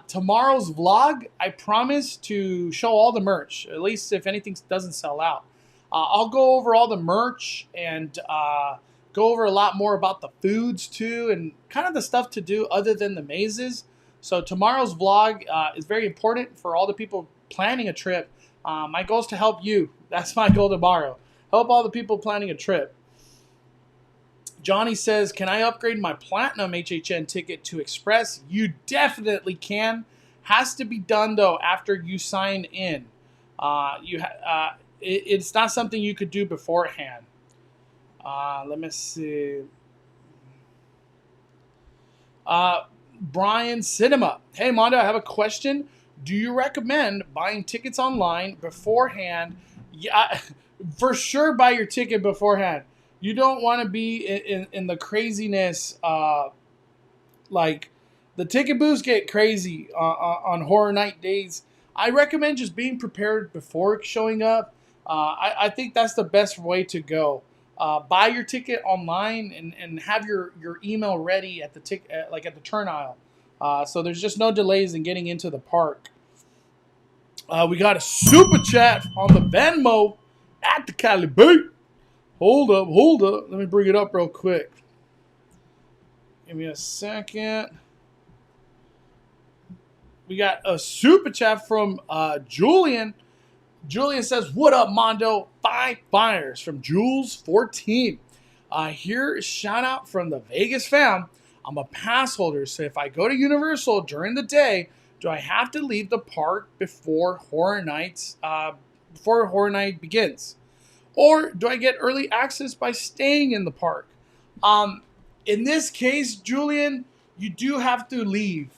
Tomorrow's vlog, I promise to show all the merch, at least if anything doesn't sell out. I'll go over all the merch and go over a lot more about the foods too and kind of the stuff to do other than the mazes. So tomorrow's vlog is very important for all the people planning a trip. My goal is to help you. That's my goal tomorrow. Help all the people planning a trip. Johnny says, can I upgrade my Platinum HHN ticket to Express? You definitely can. Has to be done, though, after you sign in. It's not something you could do beforehand. Let me see. Brian Cinema. Hey, Mondo, I have a question. Do you recommend buying tickets online beforehand? Yeah, for sure buy your ticket beforehand. You don't want to be in the craziness. Like, the ticket booths get crazy on Horror Night days. I recommend just being prepared before showing up. I think that's the best way to go. Buy your ticket online and have your email ready at the at the turn aisle. So there's just no delays in getting into the park. We got a super chat on the Venmo at the Cali Boot. Hold up, hold up. Let me bring it up real quick. Give me a second. We got a super chat from Julian. Julian says, "What up, Mondo? 5 fires from Jules14. Here, shout out from the Vegas fam. I'm a pass holder, so if I go to Universal during the day, do I have to leave the park before Horror Night begins, or do I get early access by staying in the park?" In this case, Julian, you do have to leave.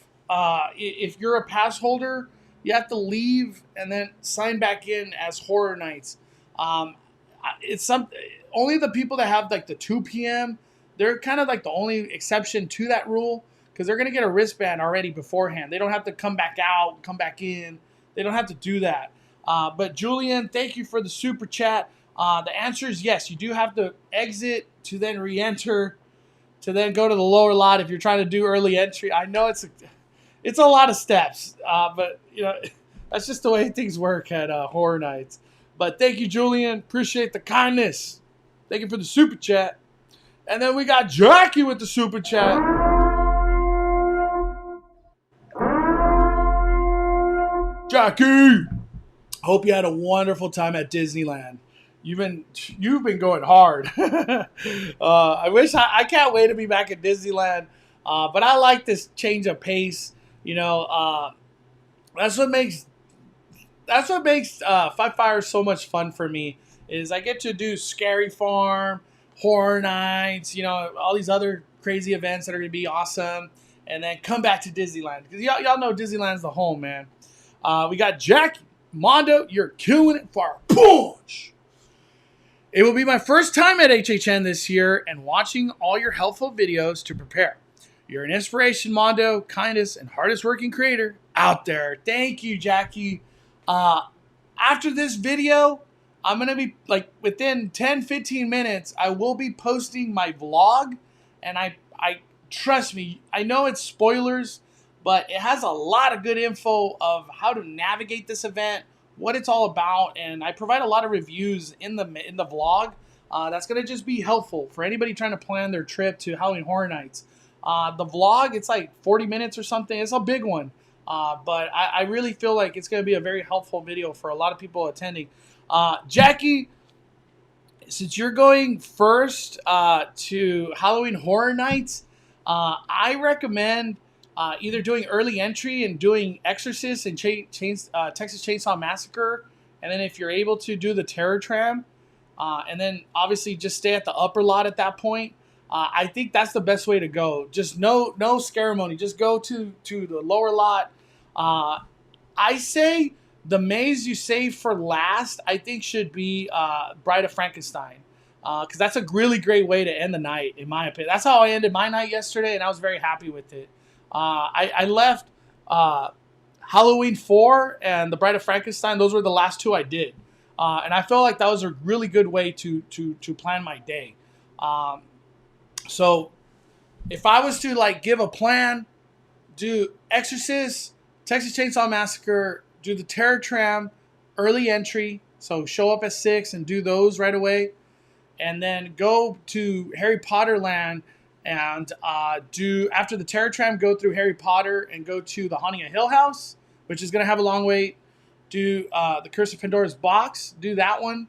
If you're a pass holder, you have to leave and then sign back in as Horror Nights. It's only the people that have like the 2 p.m. They're kind of like the only exception to that rule, because they're gonna get a wristband already beforehand. They don't have to come back out, come back in. They don't have to do that. But Julian, thank you for the super chat. The answer is yes. You do have to exit to then re-enter, to then go to the lower lot if you're trying to do early entry. I know it's a lot of steps, but you know, that's just the way things work at Horror Nights. But thank you, Julian. Appreciate the kindness. Thank you for the super chat. And then we got Jackie with the super chat. Jackie, hope you had a wonderful time at Disneyland. You've been going hard. I can't wait to be back at Disneyland. But I like this change of pace. You know, that's what makes 5 Fires so much fun for me. Is I get to do Scary Farm, Horror Nights, you know, all these other crazy events that are gonna be awesome, and then come back to Disneyland, because y'all know Disneyland's the home, man. We got Jackie Mondo. You're killing it for a punch. It will be my first time at HHN this year, and watching all your helpful videos to prepare. You're an inspiration, Mondo, kindest and hardest working creator out there. Thank you, Jackie. After this video, I'm going to be, like, within 10-15 minutes, I will be posting my vlog. And I trust me, I know it's spoilers, but it has a lot of good info of how to navigate this event, what it's all about, and I provide a lot of reviews in the vlog. That's going to just be helpful for anybody trying to plan their trip to Halloween Horror Nights. The vlog, it's like 40 minutes or something. It's a big one. But I really feel like it's going to be a very helpful video for a lot of people attending. Jackie, since you're going first to Halloween Horror Nights, I recommend either doing early entry and doing Exorcist and Texas Chainsaw Massacre, and then if you're able to, do the Terror Tram, and then obviously just stay at the upper lot at that point. I think that's the best way to go. Just no ceremony. Just go to the lower lot. I say the maze you save for last, I think, should be Bride of Frankenstein. Because that's a really great way to end the night, in my opinion. That's how I ended my night yesterday, and I was very happy with it. I left Halloween 4 and the Bride of Frankenstein. Those were the last 2 I did. And I felt like that was a really good way to plan my day. So if I was to, like, give a plan, do Exorcist, Texas Chainsaw Massacre, do the Terror Tram, early entry, so show up at 6 and do those right away, and then go to Harry Potter Land and do, after the Terror Tram, go through Harry Potter and go to the Haunting of Hill House, which is going to have a long wait. Do the Curse of Pandora's Box, do that one.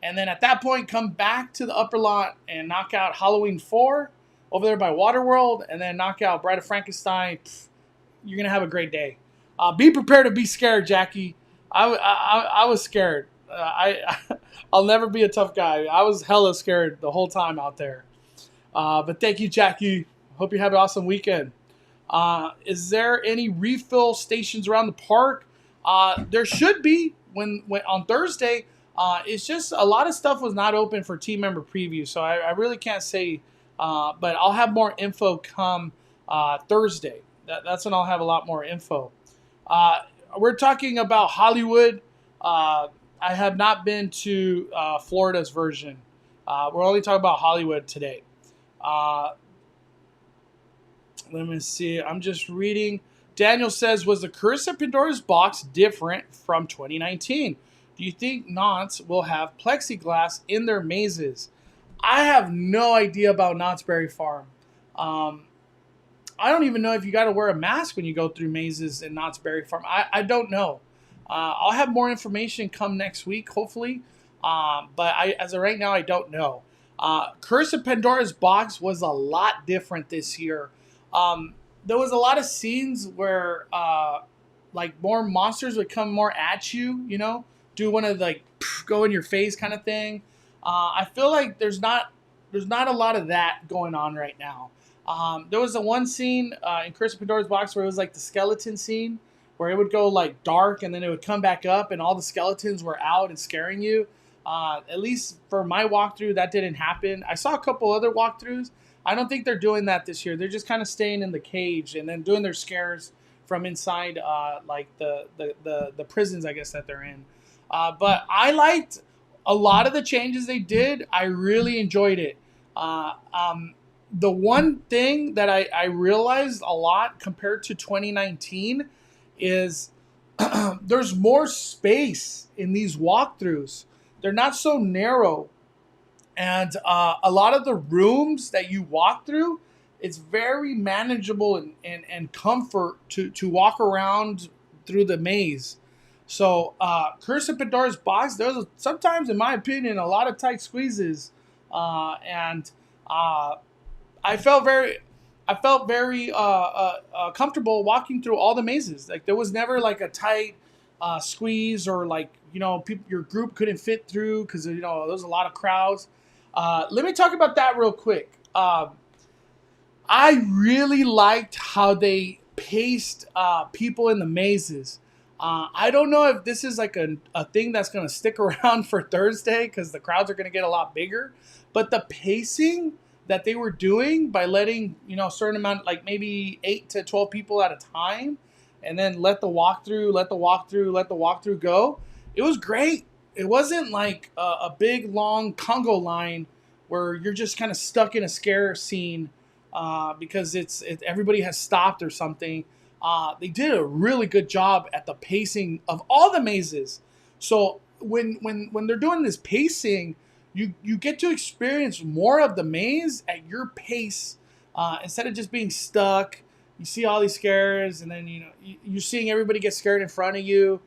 And then at that point, come back to the upper lot and knock out Halloween 4 over there by Waterworld, and then knock out Bride of Frankenstein. You're going to have a great day. Be prepared to be scared, Jackie. I was scared. I'll never be a tough guy. I was hella scared the whole time out there. But thank you, Jackie. Hope you have an awesome weekend. Is there any refill stations around the park? There should be when on Thursday. It's just a lot of stuff was not open for team member preview, so I really can't say. But I'll have more info come Thursday. That's when I'll have a lot more info. We're talking about Hollywood. I have not been to Florida's version. We're only talking about Hollywood today. Let me see. I'm just reading. Daniel says, was the Curse of Pandora's Box different from 2019? Do you think Knott's will have plexiglass in their mazes? I have no idea about Knott's Berry Farm. Um, I don't even know if you got to wear a mask when you go through mazes in Knott's Berry Farm. I don't know. I'll have more information come next week, hopefully. But as of right now, I don't know. Curse of Pandora's Box was a lot different this year. There was a lot of scenes where like more monsters would come more at you, you know, do one of like go in your face kind of thing. I feel like there's not a lot of that going on right now. There was a one scene in Curse of Pandora's Box where it was like the skeleton scene where it would go like dark and then it would come back up and all the skeletons were out and scaring you. At least for my walkthrough, that didn't happen. I saw a couple other walkthroughs. I don't think they're doing that this year. They're just kind of staying in the cage and then doing their scares from inside like the prisons, I guess, that they're in. But I liked a lot of the changes they did. I really enjoyed it. The one thing that I realized a lot compared to 2019 is there's more space in these walkthroughs. They're not so narrow. And a lot of the rooms that you walk through, it's very manageable and comfort to walk around through the maze. So Curse of Pandora's Box, there's sometimes, in my opinion, a lot of tight squeezes. And I felt very comfortable walking through all the mazes. Like there was never like a tight squeeze or like, you know, your group couldn't fit through because, you know, there was a lot of crowds. Let me talk about that real quick. I really liked how they paced people in the mazes. I don't know if this is like a thing that's going to stick around for Thursday because the crowds are going to get a lot bigger. But the pacing that they were doing by letting, you know, a certain amount, like maybe 8 to 12 people at a time, and then let the walkthrough go, it was great. It wasn't like a big, long Congo line where you're just kind of stuck in a scare scene because everybody has stopped or something. They did a really good job at the pacing of all the mazes. So when they're doing this pacing, you get to experience more of the maze at your pace instead of just being stuck. You see all these scares, and then you're seeing everybody get scared in front of you.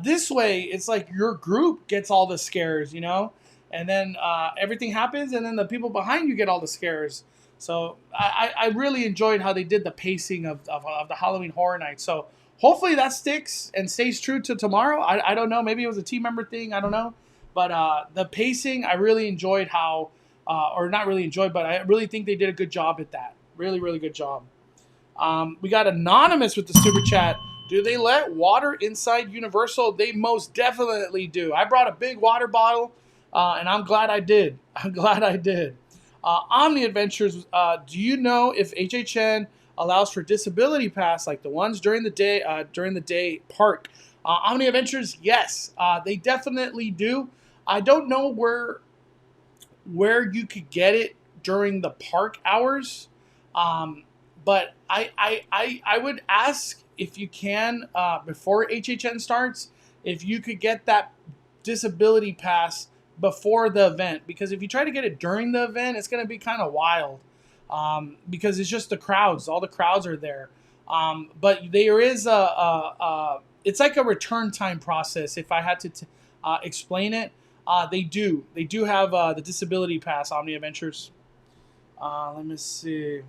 This way, it's like your group gets all the scares, you know, and then everything happens, and then the people behind you get all the scares. So I really enjoyed how they did the pacing of the Halloween Horror Nights. So hopefully that sticks and stays true to tomorrow. I don't know. Maybe it was a team member thing. I don't know. But the pacing, I really enjoyed how, or not really enjoyed, but I really think they did a good job at that. Really, really good job. We got Anonymous with the super chat. Do they let water inside Universal? They most definitely do. I brought a big water bottle, and I'm glad I did. Omni Adventures, do you know if HHN allows for disability pass like the ones during the day park? Omni Adventures, yes, they definitely do. I don't know where you could get it during the park hours, but I would ask if you can before HHN starts if you could get that disability pass before the event, because if you try to get it during the event, it's going to be kind of wild because it's just the crowds. All the crowds are there, but there is it's like a return time process. If I had to explain it, they do have the disability pass. Omni Adventures. Let me see.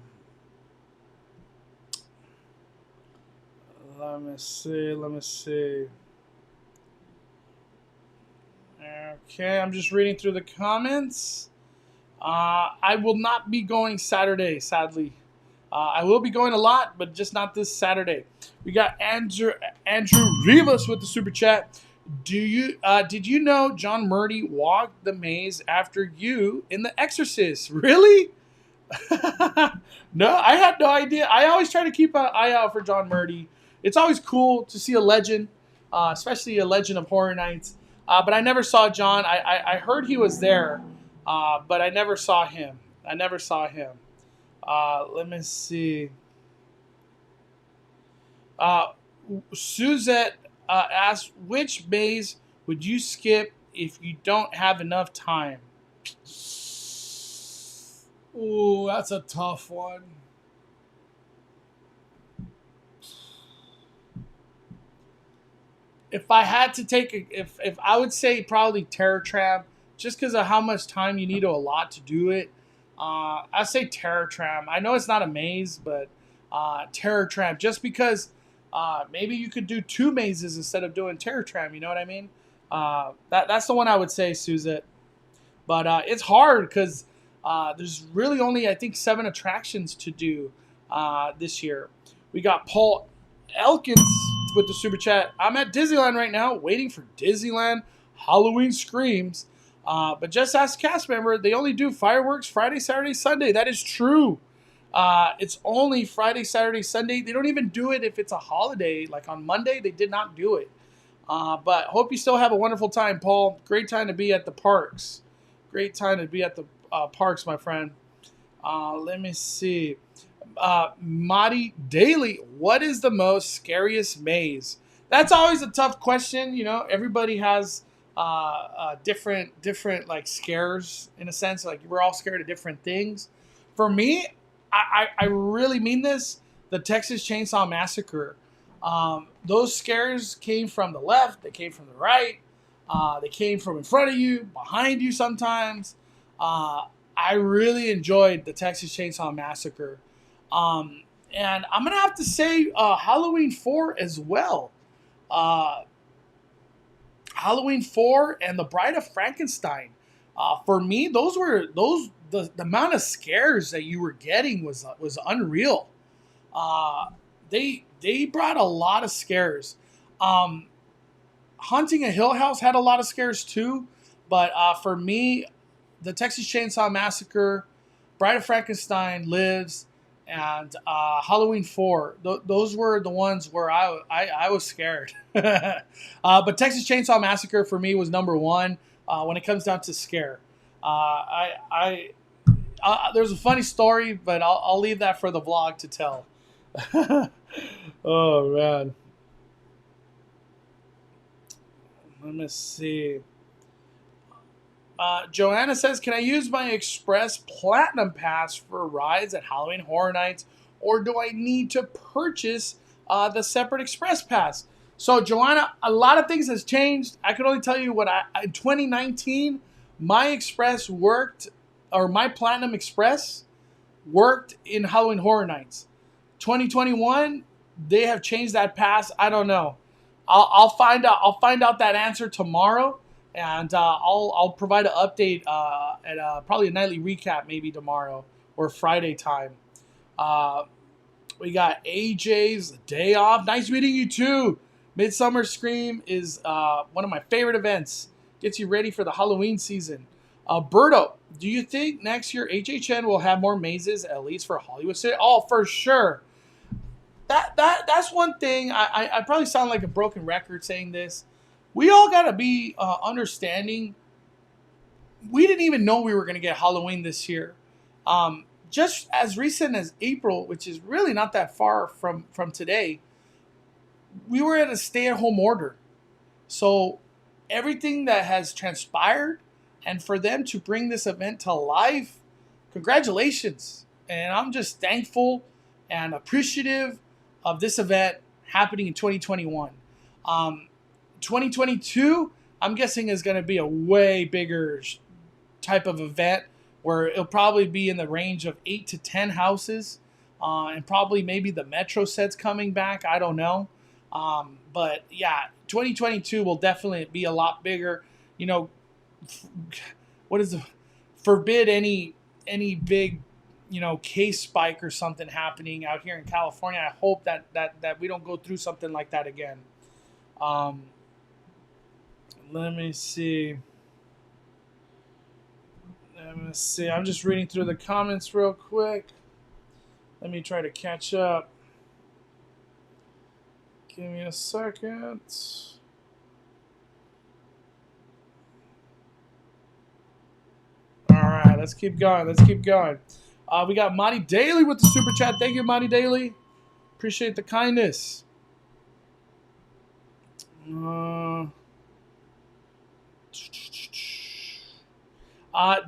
Okay, I'm just reading through the comments. I will not be going Saturday, sadly. I will be going a lot, but just not this Saturday. We got Andrew Rivas with the super chat. Did you know John Murdy walked the maze after you in The Exorcist? Really? No, I had no idea. I always try to keep an eye out for John Murdy. It's always cool to see a legend, especially a legend of Horror Nights. But I never saw John. I heard he was there, but I never saw him. Let me see. Suzette asked, which maze would you skip if you don't have enough time? Ooh, that's a tough one. If I had to take if I would say probably Terror Tram, just because of how much time you need to allot to do it. I say Terror Tram. I know it's not a maze, but Terror Tram, just because maybe you could do 2 mazes instead of doing Terror Tram. You know what I mean? That's the one I would say, Suzette. But it's hard because there's really only, I think, 7 attractions to do this year. We got Paul Elkins with the super chat. I'm at Disneyland right now, waiting for Disneyland Halloween Screams. But just ask cast member, they only do fireworks Friday, Saturday, Sunday. That is true. It's only Friday, Saturday, Sunday. They don't even do it if it's a holiday. Like on Monday, they did not do it. But hope you still have a wonderful time, Paul. Great time to be at the parks. Great time to be at the parks, my friend. Let me see. Madi Daily, what is the most scariest maze? That's always a tough question. You know, everybody has different like scares in a sense. Like we're all scared of different things. For me, I really mean this. The Texas Chainsaw Massacre. Those scares came from the left. They came from the right. They came from in front of you, behind you sometimes. I really enjoyed the Texas Chainsaw Massacre. And I'm going to have to say Halloween 4 as well. Halloween 4 and The Bride of Frankenstein. For me, the amount of scares that you were getting was unreal. They brought a lot of scares. Haunting a Hill House had a lot of scares too, but for me, the Texas Chainsaw Massacre, Bride of Frankenstein Lives, and Halloween 4. Those were the ones where I was scared. But Texas Chainsaw Massacre for me was number 1 when it comes down to scare. There's a funny story, but I'll leave that for the vlog to tell. Oh man. Let me see. Joanna says, can I use my Express Platinum Pass for rides at Halloween Horror Nights, or do I need to purchase the separate Express Pass? So, Joanna, a lot of things has changed. I can only tell you what in 2019, my Express worked, or my Platinum Express worked in Halloween Horror Nights. 2021, they have changed that pass. I don't know. I'll find out. I'll find out that answer tomorrow, and I'll provide an update at probably a nightly recap maybe tomorrow or Friday time. We got AJ's Day Off. Nice meeting you too. Midsummer Scream is one of my favorite events. Gets you ready for the Halloween season. Berto, do you think next year HHN will have more mazes, at least for Hollywood City? Oh, for sure. That's one thing. I probably sound like a broken record saying this. We all got to be understanding. We didn't even know we were going to get Halloween this year. Just as recent as April, which is really not that far from today, we were in a stay-at-home order. So everything that has transpired, and for them to bring this event to life, congratulations. And I'm just thankful and appreciative of this event happening in 2021. 2022, I'm guessing, is going to be a way bigger type of event where it'll probably be in the range of 8 to 10 houses, and probably maybe the Metro set's coming back. I don't know. But yeah, 2022 will definitely be a lot bigger. You know, forbid any big, case spike or something happening out here in California. I hope that we don't go through something like that again. Let me see. I'm just reading through the comments real quick. Let me try to catch up. Give me a second. All right, let's keep going. We got Monty Daly with the super chat. Thank you, Monty Daly. Appreciate the kindness.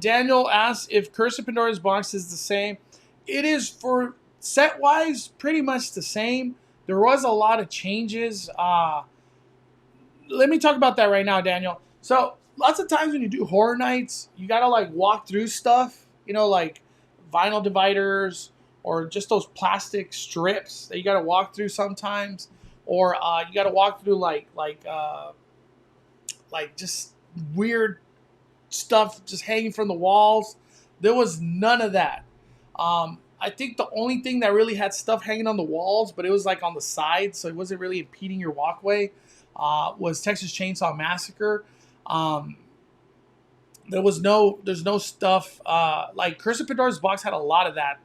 Daniel asks if Curse of Pandora's box is the same. It is, for set-wise, pretty much the same. There was a lot of changes. Let me talk about that right now, Daniel. So, lots of times when you do Horror Nights, you got to, like, walk through stuff. You know, like vinyl dividers or just those plastic strips that you got to walk through sometimes. Or you got to walk through, like just weird stuff just hanging from the walls. There was none of that. I think the only thing that really had stuff hanging on the walls, but it was like on the sides, so it wasn't really impeding your walkway, was Texas Chainsaw Massacre. There's no stuff like Curse of Pandora's box had a lot of that,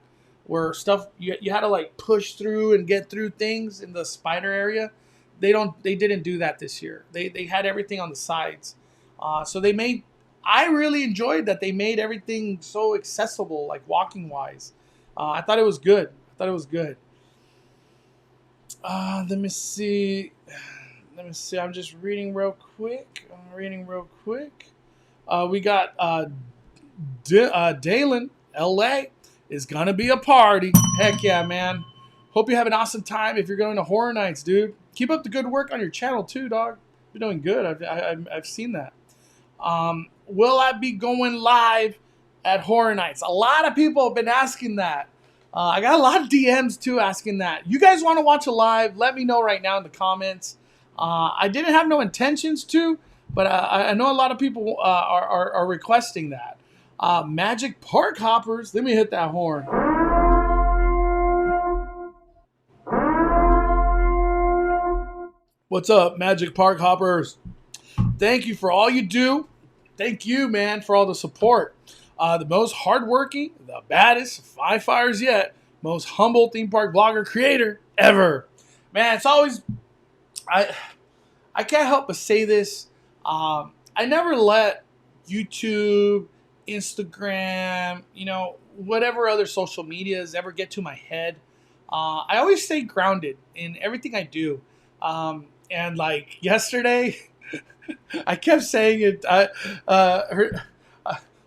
where stuff you had to like push through and get through things in the spider area. They didn't do that this year. They had everything on the sides. So I really enjoyed that they made everything so accessible, like walking wise. I thought it was good. Let me see. I'm just reading real quick. We got Dalen, LA, is going to be a party. Heck yeah, man. Hope you have an awesome time if you're going to Horror Nights, dude. Keep up the good work on your channel, too, dog. You're doing good. I've seen that. Will I be going live at Horror Nights? A lot of people have been asking that. I got a lot of DMs, too, asking that. You guys want to watch a live? Let me know right now in the comments. I didn't have no intentions to, but I know a lot of people are requesting that. Magic Park Hoppers. Let me hit that horn. What's up, Magic Park Hoppers? Thank you for all you do. Thank you, man, for all the support. The most hardworking, the baddest, 5 fires yet, most humble theme park vlogger creator ever. Man, it's always... I can't help but say this. I never let YouTube, Instagram, whatever other social medias ever get to my head. I always stay grounded in everything I do. And like yesterday, I kept saying it.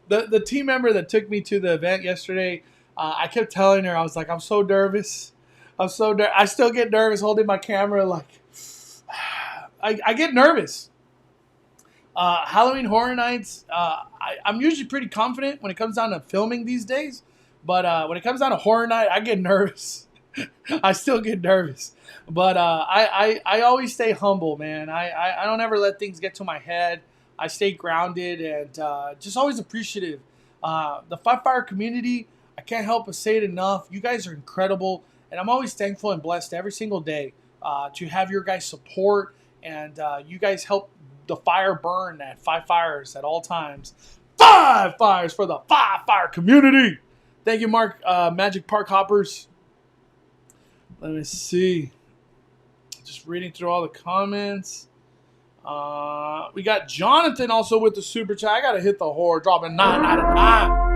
The team member that took me to the event yesterday, I kept telling her, I was like, I'm so nervous. I still get nervous holding my camera. Like, I get nervous. Halloween Horror Nights, I'm usually pretty confident when it comes down to filming these days. But when it comes down to Horror Night, I get nervous. I still get nervous. But I always stay humble, man. I don't ever let things get to my head. I stay grounded and just always appreciative. The 5 Fire community, I can't help but say it enough. You guys are incredible. And I'm always thankful and blessed every single day to have your guys' support. And you guys help the fire burn at 5 Fires at all times. 5 Fires for the 5 Fire community. Thank you, Mark. Magic Park Hoppers. Let me see. Just reading through all the comments. We got Jonathan also with the super chat. I got to hit the horror, dropping 9 out of 9.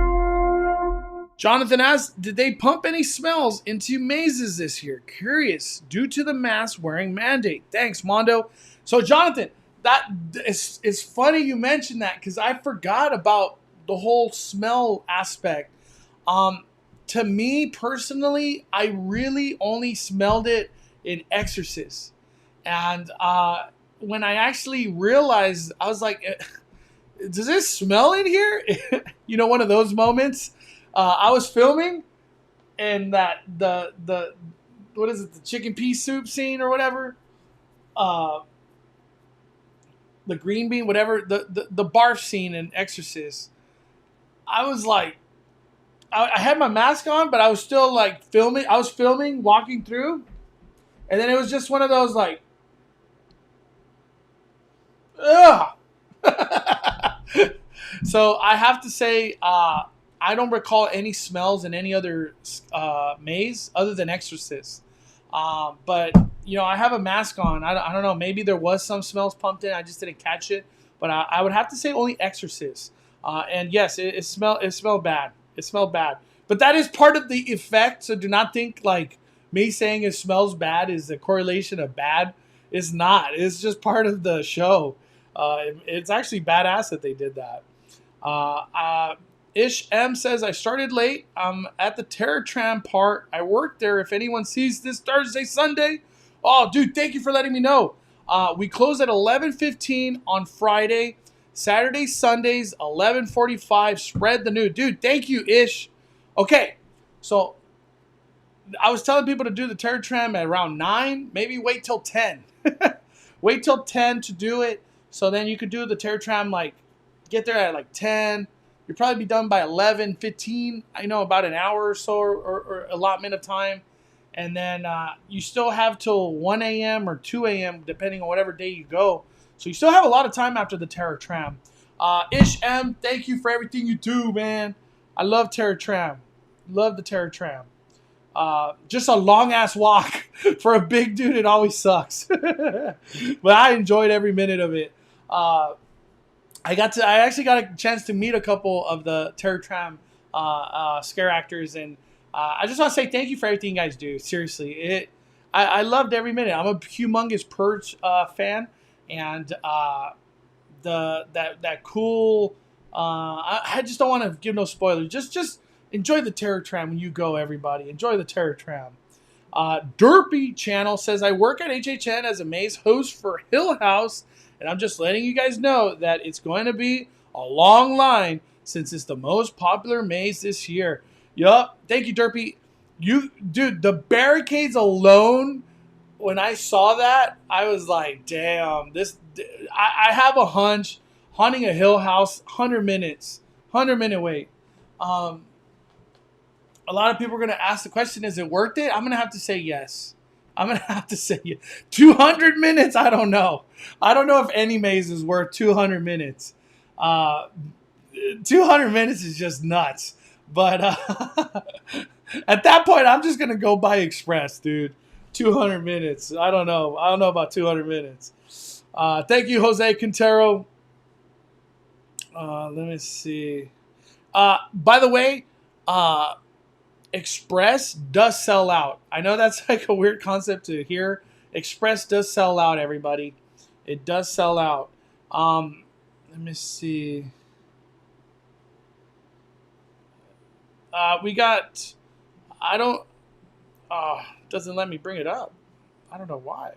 Jonathan asks, did they pump any smells into mazes this year? Curious, due to the mask wearing mandate. Thanks, Mondo. So, Jonathan, it's funny you mentioned that because I forgot about the whole smell aspect. To me personally, I really only smelled it in Exorcist. And when I actually realized, I was like, does this smell in here? One of those moments. I was filming and the what is it, the chicken pea soup scene or whatever? The green bean, whatever, the barf scene in Exorcist. I was like, I had my mask on, but I was still like filming. I was filming, walking through, and then it was just one of those like, ugh. So I have to say, I don't recall any smells in any other maze other than Exorcist. But I have a mask on. I don't know. Maybe there was some smells pumped in. I just didn't catch it. But I would have to say only Exorcist. And yes, it smelled bad. It smelled bad. But that is part of the effect. So do not think like me saying it smells bad is a correlation of bad. It's not. It's just part of the show. It's actually badass that they did that. Ish M says, I started late. I'm at the Terror Tram part. I work there. If anyone sees this Thursday, Sunday. Oh, dude, thank you for letting me know. We close at 11:15 on Friday. Saturday, Sundays, 11:45. Spread the news. Dude, thank you, Ish. Okay, so I was telling people to do the Terror Tram at around 9. Maybe wait till 10. Wait till 10 to do it. So then you could do the Terror Tram, like, get there at like 10. You'll probably be done by 11:15. I know, about an hour or so, or allotment of time. And then you still have till 1 a.m. or 2 a.m., depending on whatever day you go. So you still have a lot of time after the Terror Tram. Ish M, thank you for everything you do, man. I love Terror Tram. Love the Terror Tram. Just a long-ass walk. For a big dude, it always sucks. But I enjoyed every minute of it. I actually got a chance to meet a couple of the Terror Tram scare actors, and I just want to say thank you for everything you guys do. Seriously, I loved every minute. I'm a humongous Purge fan, and that cool. I just don't want to give no spoilers. Just enjoy the Terror Tram when you go, everybody. Enjoy the Terror Tram. Derpy Channel says, I work at HHN as a maze host for Hill House, and I'm just letting you guys know that it's going to be a long line since it's the most popular maze this year. Yup. Thank you, Derpy. Dude, the barricades alone, when I saw that, I was like, damn, I have a hunch, haunting a Hill House, 100 minutes, 100-minute wait. A lot of people are going to ask the question, is it worth it? I'm going to have to say yes. I'm going to have to say yes. 200 minutes? I don't know. I don't know if any maze is worth 200 minutes. 200 minutes is just nuts. But at that point, I'm just going to go by Express, dude. 200 minutes. I don't know. I don't know about 200 minutes. Thank you, Jose Quintero. Let me see. By the way, Express does sell out. I know that's like a weird concept to hear. Express does sell out, everybody. It does sell out. Let me see. We got, doesn't let me bring it up. I don't know why.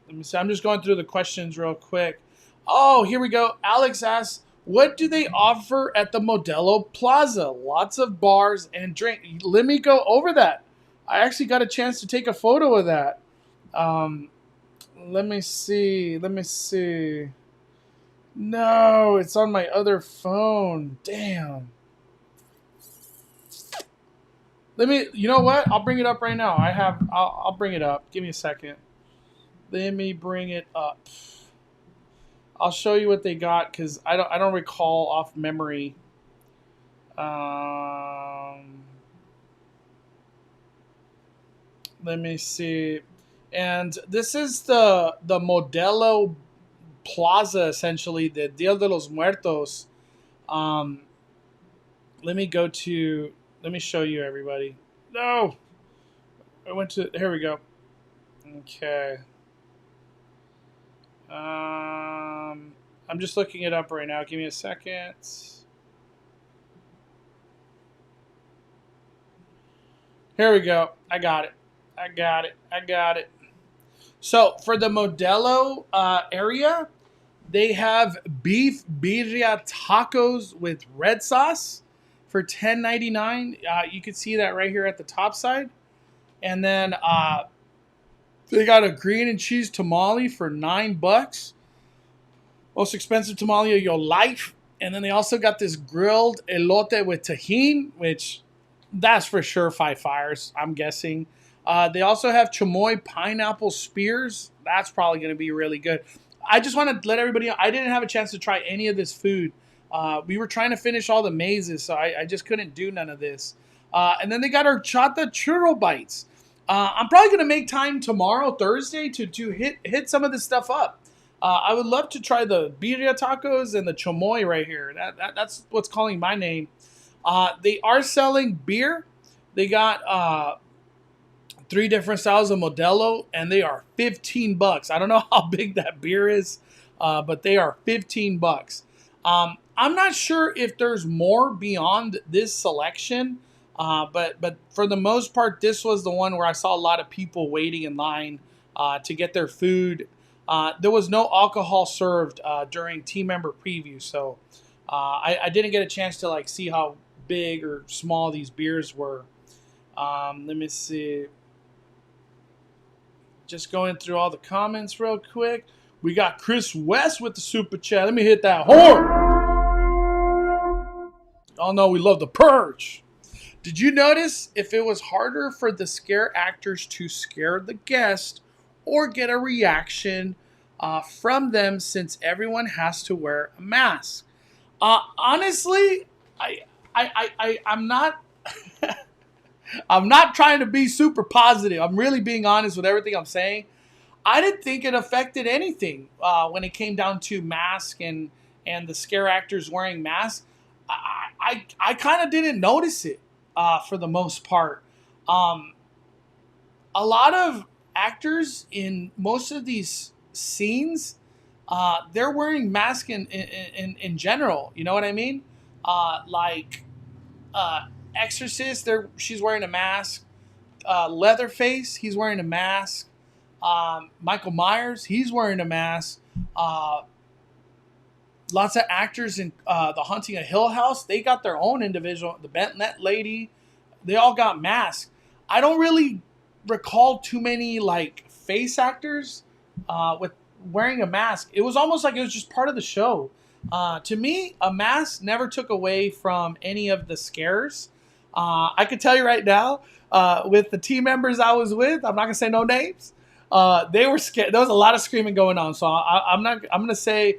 Let me see. I'm just going through the questions real quick. Oh, here we go. Alex asks, what do they offer at the Modelo Plaza? Lots of bars and drink. Let me go over that. I actually got a chance to take a photo of that. Let me see. No, it's on my other phone. Damn. You know what? I'll bring it up right now. I'll bring it up. Give me a second. Let me bring it up. I'll show you what they got because I don't recall off memory. Let me see. And this is the Modelo Plaza, essentially, the Dia de los Muertos. Let me show you, everybody. No! Here we go. Okay. I'm just looking it up right now. Give me a second. Here we go. I got it. So for the Modelo area, they have beef birria tacos with red sauce for $10.99. You can see that right here at the top side. And then they got a green and cheese tamale for $9. Most expensive tamale of your life. And then they also got this grilled elote with tajin, which that's for sure 5 fires, I'm guessing. They also have chamoy pineapple spears. That's probably going to be really good. I just want to let everybody know, I didn't have a chance to try any of this food. We were trying to finish all the mazes, so I just couldn't do none of this. And then they got horchata churro bites. I'm probably going to make time tomorrow, Thursday, to hit some of this stuff up. I would love to try the birria tacos and the chamoy right here. That's what's calling my name. They are selling beer. They got 3 different styles of Modelo, and they are $15. I don't know how big that beer is. but they are $15. I'm not sure if there's more beyond this selection, but for the most part, this was the one where I saw a lot of people waiting in line to get their food. There was no alcohol served during team member preview, so I didn't get a chance to like see how big or small these beers were. Let me see. Just going through all the comments real quick. We got Chris West with the super chat. Let me hit that horn. Oh no, we love the purge. Did you notice if it was harder for the scare actors to scare the guest or get a reaction from them since everyone has to wear a mask? Honestly, I'm not. I'm not trying to be super positive. I'm really being honest with everything I'm saying. I didn't think it affected anything when it came down to mask and the scare actors wearing masks. I kind of didn't notice it for the most part. A lot of actors in most of these scenes, they're wearing masks in general. You know what I mean? Exorcist, she's wearing a mask. Leatherface, he's wearing a mask. Michael Myers, he's wearing a mask. Lots of actors in The Haunting of Hill House, they got their own individual. The Bentlet lady, they all got masks. I don't really recall too many like face actors with wearing a mask. It was almost like it was just part of the show. To me, a mask never took away from any of the scares. I can tell you right now, with the team members I was with, I'm not gonna say no names. They were scared. There was a lot of screaming going on. So I'm gonna say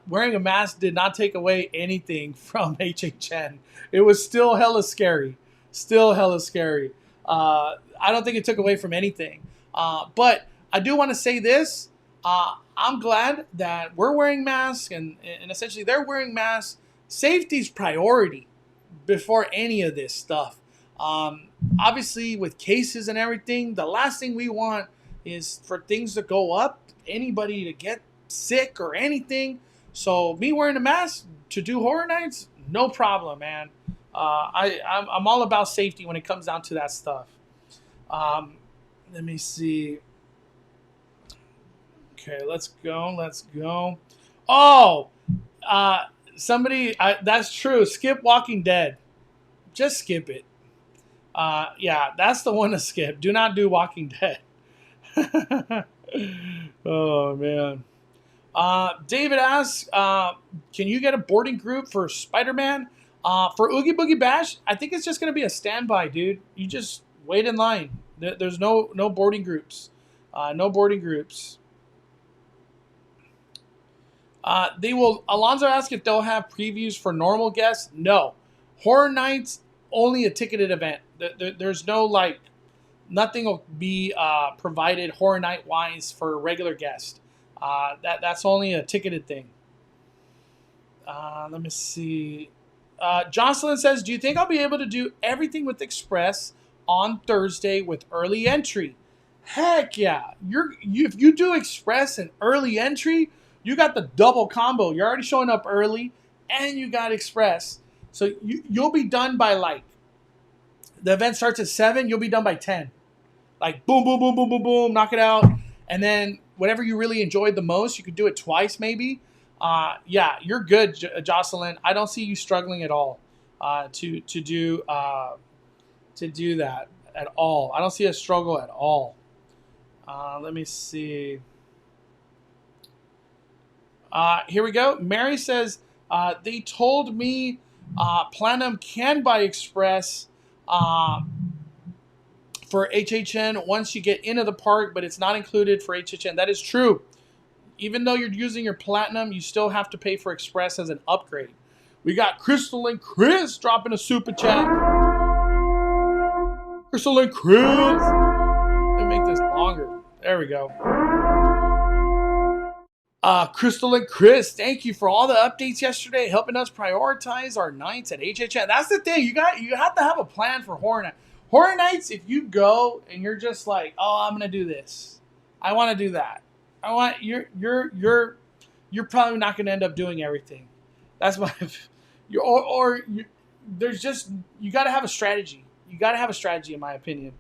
wearing a mask did not take away anything from HHN. It was still hella scary. Still hella scary. I don't think it took away from anything. But I do want to say this. I'm glad that we're wearing masks and essentially they're wearing masks. Safety's priority before any of this stuff. Obviously, with cases and everything, the last thing we want is for things to go up, anybody to get sick or anything. So me wearing a mask to do horror nights, no problem, man. I'm all about safety when it comes down to that stuff. Let me see. Okay, let's go. Oh, somebody, that's true. Skip Walking Dead. Just skip it. Yeah, that's the one to skip. Do not do Walking Dead. Oh, man. David asks, can you get a boarding group for Spider-Man? For Oogie Boogie Bash, I think it's just going to be a standby, dude. You just wait in line. There's no boarding groups. No boarding groups. Alonzo asked if they'll have previews for normal guests. No. Horror Nights, only a ticketed event. There's no, like, nothing will be provided Horror Night-wise for regular guests. That's only a ticketed thing. Let me see. Jocelyn says, do you think I'll be able to do everything with Express on Thursday with early entry? Heck yeah. If you do Express and early entry, you got the double combo. You're already showing up early, and you got Express. So you'll be done by, like, the event starts at 7, you'll be done by 10. Like, boom, boom, boom, boom, boom, boom, knock it out. And then whatever you really enjoyed the most, you could do it twice maybe. Yeah, you're good, Jocelyn. I don't see you struggling at all to do that at all. I don't see a struggle at all. Let me see. Here we go. Mary says, they told me Platinum can buy Express for HHN once you get into the park, but it's not included for HHN. That is true. Even though you're using your Platinum, you still have to pay for Express as an upgrade. We got Crystal and Chris dropping a super chat. Crystal and Chris. Let me make this longer. There we go. Crystal and Chris, thank you for all the updates yesterday, helping us prioritize our nights at HHN. That's the thing. You have to have a plan for Horror Night. Horror Nights, if you go and you're just like, oh, I'm gonna do this, I want to do that. I want you're you're probably not going to end up doing everything. That's my, there's just, you got to have a strategy. You got to have a strategy, in my opinion.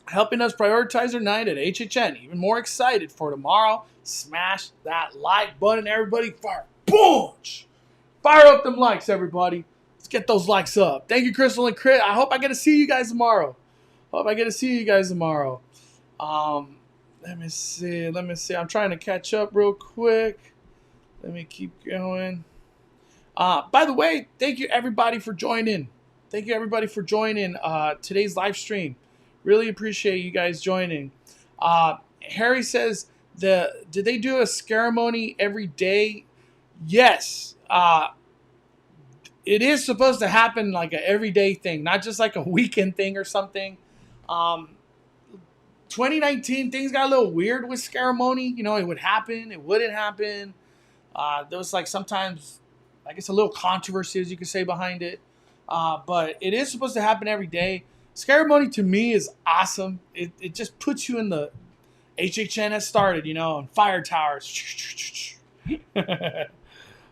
Helping us prioritize our night at HHN. Even more excited for tomorrow. Smash that like button, everybody. Fire up them likes, everybody. Let's get those likes up. Thank you, Crystal and Crit. I hope I get to see you guys tomorrow. Let me see. I'm trying to catch up real quick. Let me keep going. By the way, thank you everybody for joining. Today's live stream. Really appreciate you guys joining. Harry says, did they do a ceremony every day? Yes. It is supposed to happen like an everyday thing, not just like a weekend thing or something. 2019, things got a little weird with ceremony. You know, it would happen, it wouldn't happen. There was like sometimes, I guess, a little controversy, as you could say, behind it. But it is supposed to happen every day. Ceremony to me is awesome. It just puts you in the HHN has started, you know, on fire towers.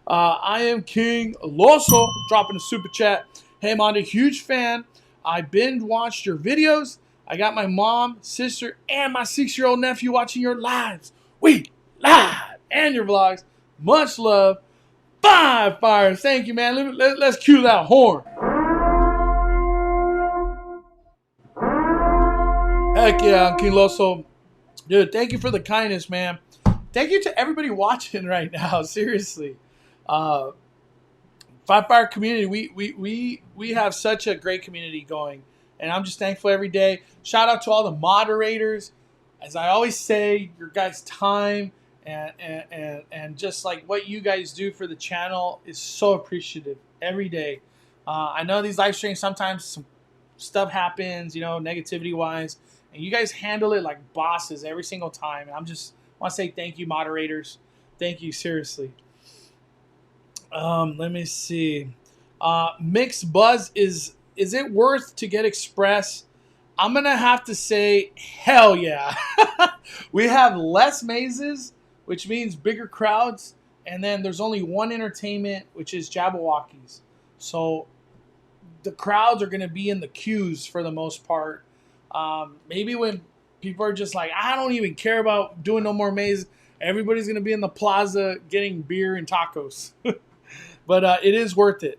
I am King Loso, dropping a super chat. Hey, I'm a huge fan. I binge watched your videos. I got my mom, sister, and my 6-year-old nephew watching your lives. We live and your vlogs. Much love. 5 fires. Thank you, man. Let's cue that horn. Heck yeah, I'm King Loso. Dude, thank you for the kindness, man. Thank you to everybody watching right now. Seriously. 5 Fire community. We have such a great community going. And I'm just thankful every day. Shout out to all the moderators. As I always say, your guys' time and just like what you guys do for the channel is so appreciative every day. I know these live streams, sometimes some stuff happens, you know, negativity-wise. And you guys handle it like bosses every single time. And I'm just want to say thank you, moderators. Thank you, seriously. Let me see. Mixed Buzz, is it worth to get Express? I'm going to have to say, hell yeah. We have less mazes, which means bigger crowds. And then there's only one entertainment, which is Jabberwockies. So the crowds are going to be in the queues for the most part. Maybe when people are just like, I don't even care about doing no more mazes, everybody's going to be in the plaza getting beer and tacos. But it is worth it.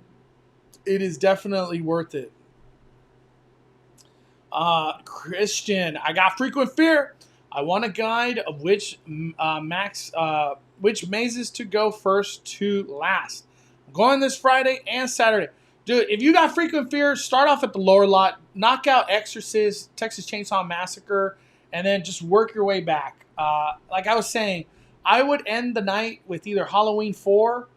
It is definitely worth it. Christian, I got frequent fear. I want a guide of which mazes to go first to last. I'm going this Friday and Saturday. Dude, if you got frequent fear, start off at the lower lot, knock out Exorcist, Texas Chainsaw Massacre, and then just work your way back. Like I was saying, I would end the night with either Halloween 4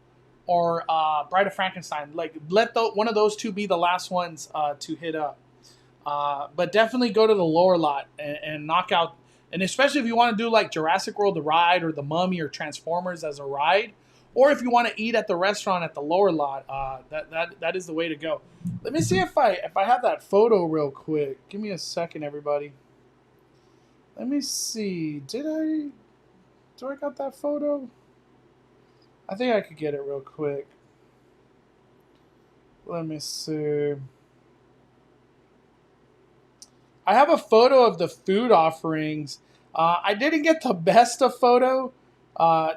or Bride of Frankenstein. Like, let one of those two be the last ones to hit up. But definitely go to the lower lot and knock out. And especially if you want to do like Jurassic World the ride or The Mummy or Transformers as a ride, or if you want to eat at the restaurant at the lower lot, that is the way to go. Let me see if I have that photo real quick. Give me a second, everybody. Let me see. Do I got that photo? I think I could get it real quick. Let me see. I have a photo of the food offerings. I didn't get the best of photo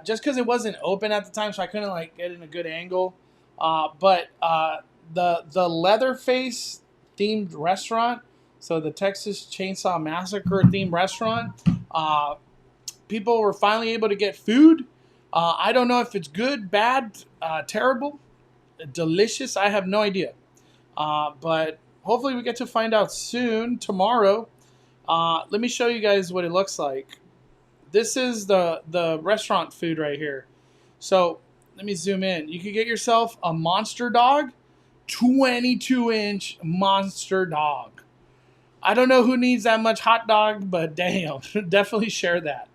just because it wasn't open at the time, so I couldn't like get in a good angle. But the Leatherface themed restaurant, so the Texas Chainsaw Massacre themed restaurant, people were finally able to get food. I don't know if it's good, bad, terrible, delicious. I have no idea. But hopefully we get to find out soon, tomorrow. Let me show you guys what it looks like. This is the restaurant food right here. So let me zoom in. You can get yourself a monster dog, 22-inch monster dog. I don't know who needs that much hot dog, but damn, definitely share that.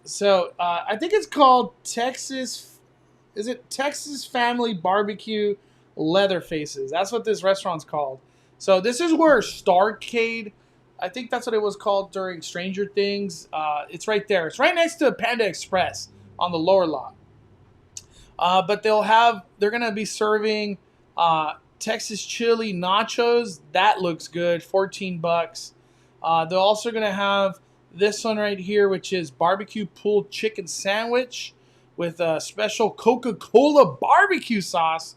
So I think it's called Texas. Is it Texas Family Barbecue Leatherfaces? That's what this restaurant's called. So this is where Starcade I think that's what it was called during Stranger Things. It's right there. It's right next to Panda Express on the lower lot. But they're going to be serving Texas chili nachos. That looks good, 14 bucks. They're also going to have this one right here, which is barbecue pulled chicken sandwich with a special Coca-Cola barbecue sauce.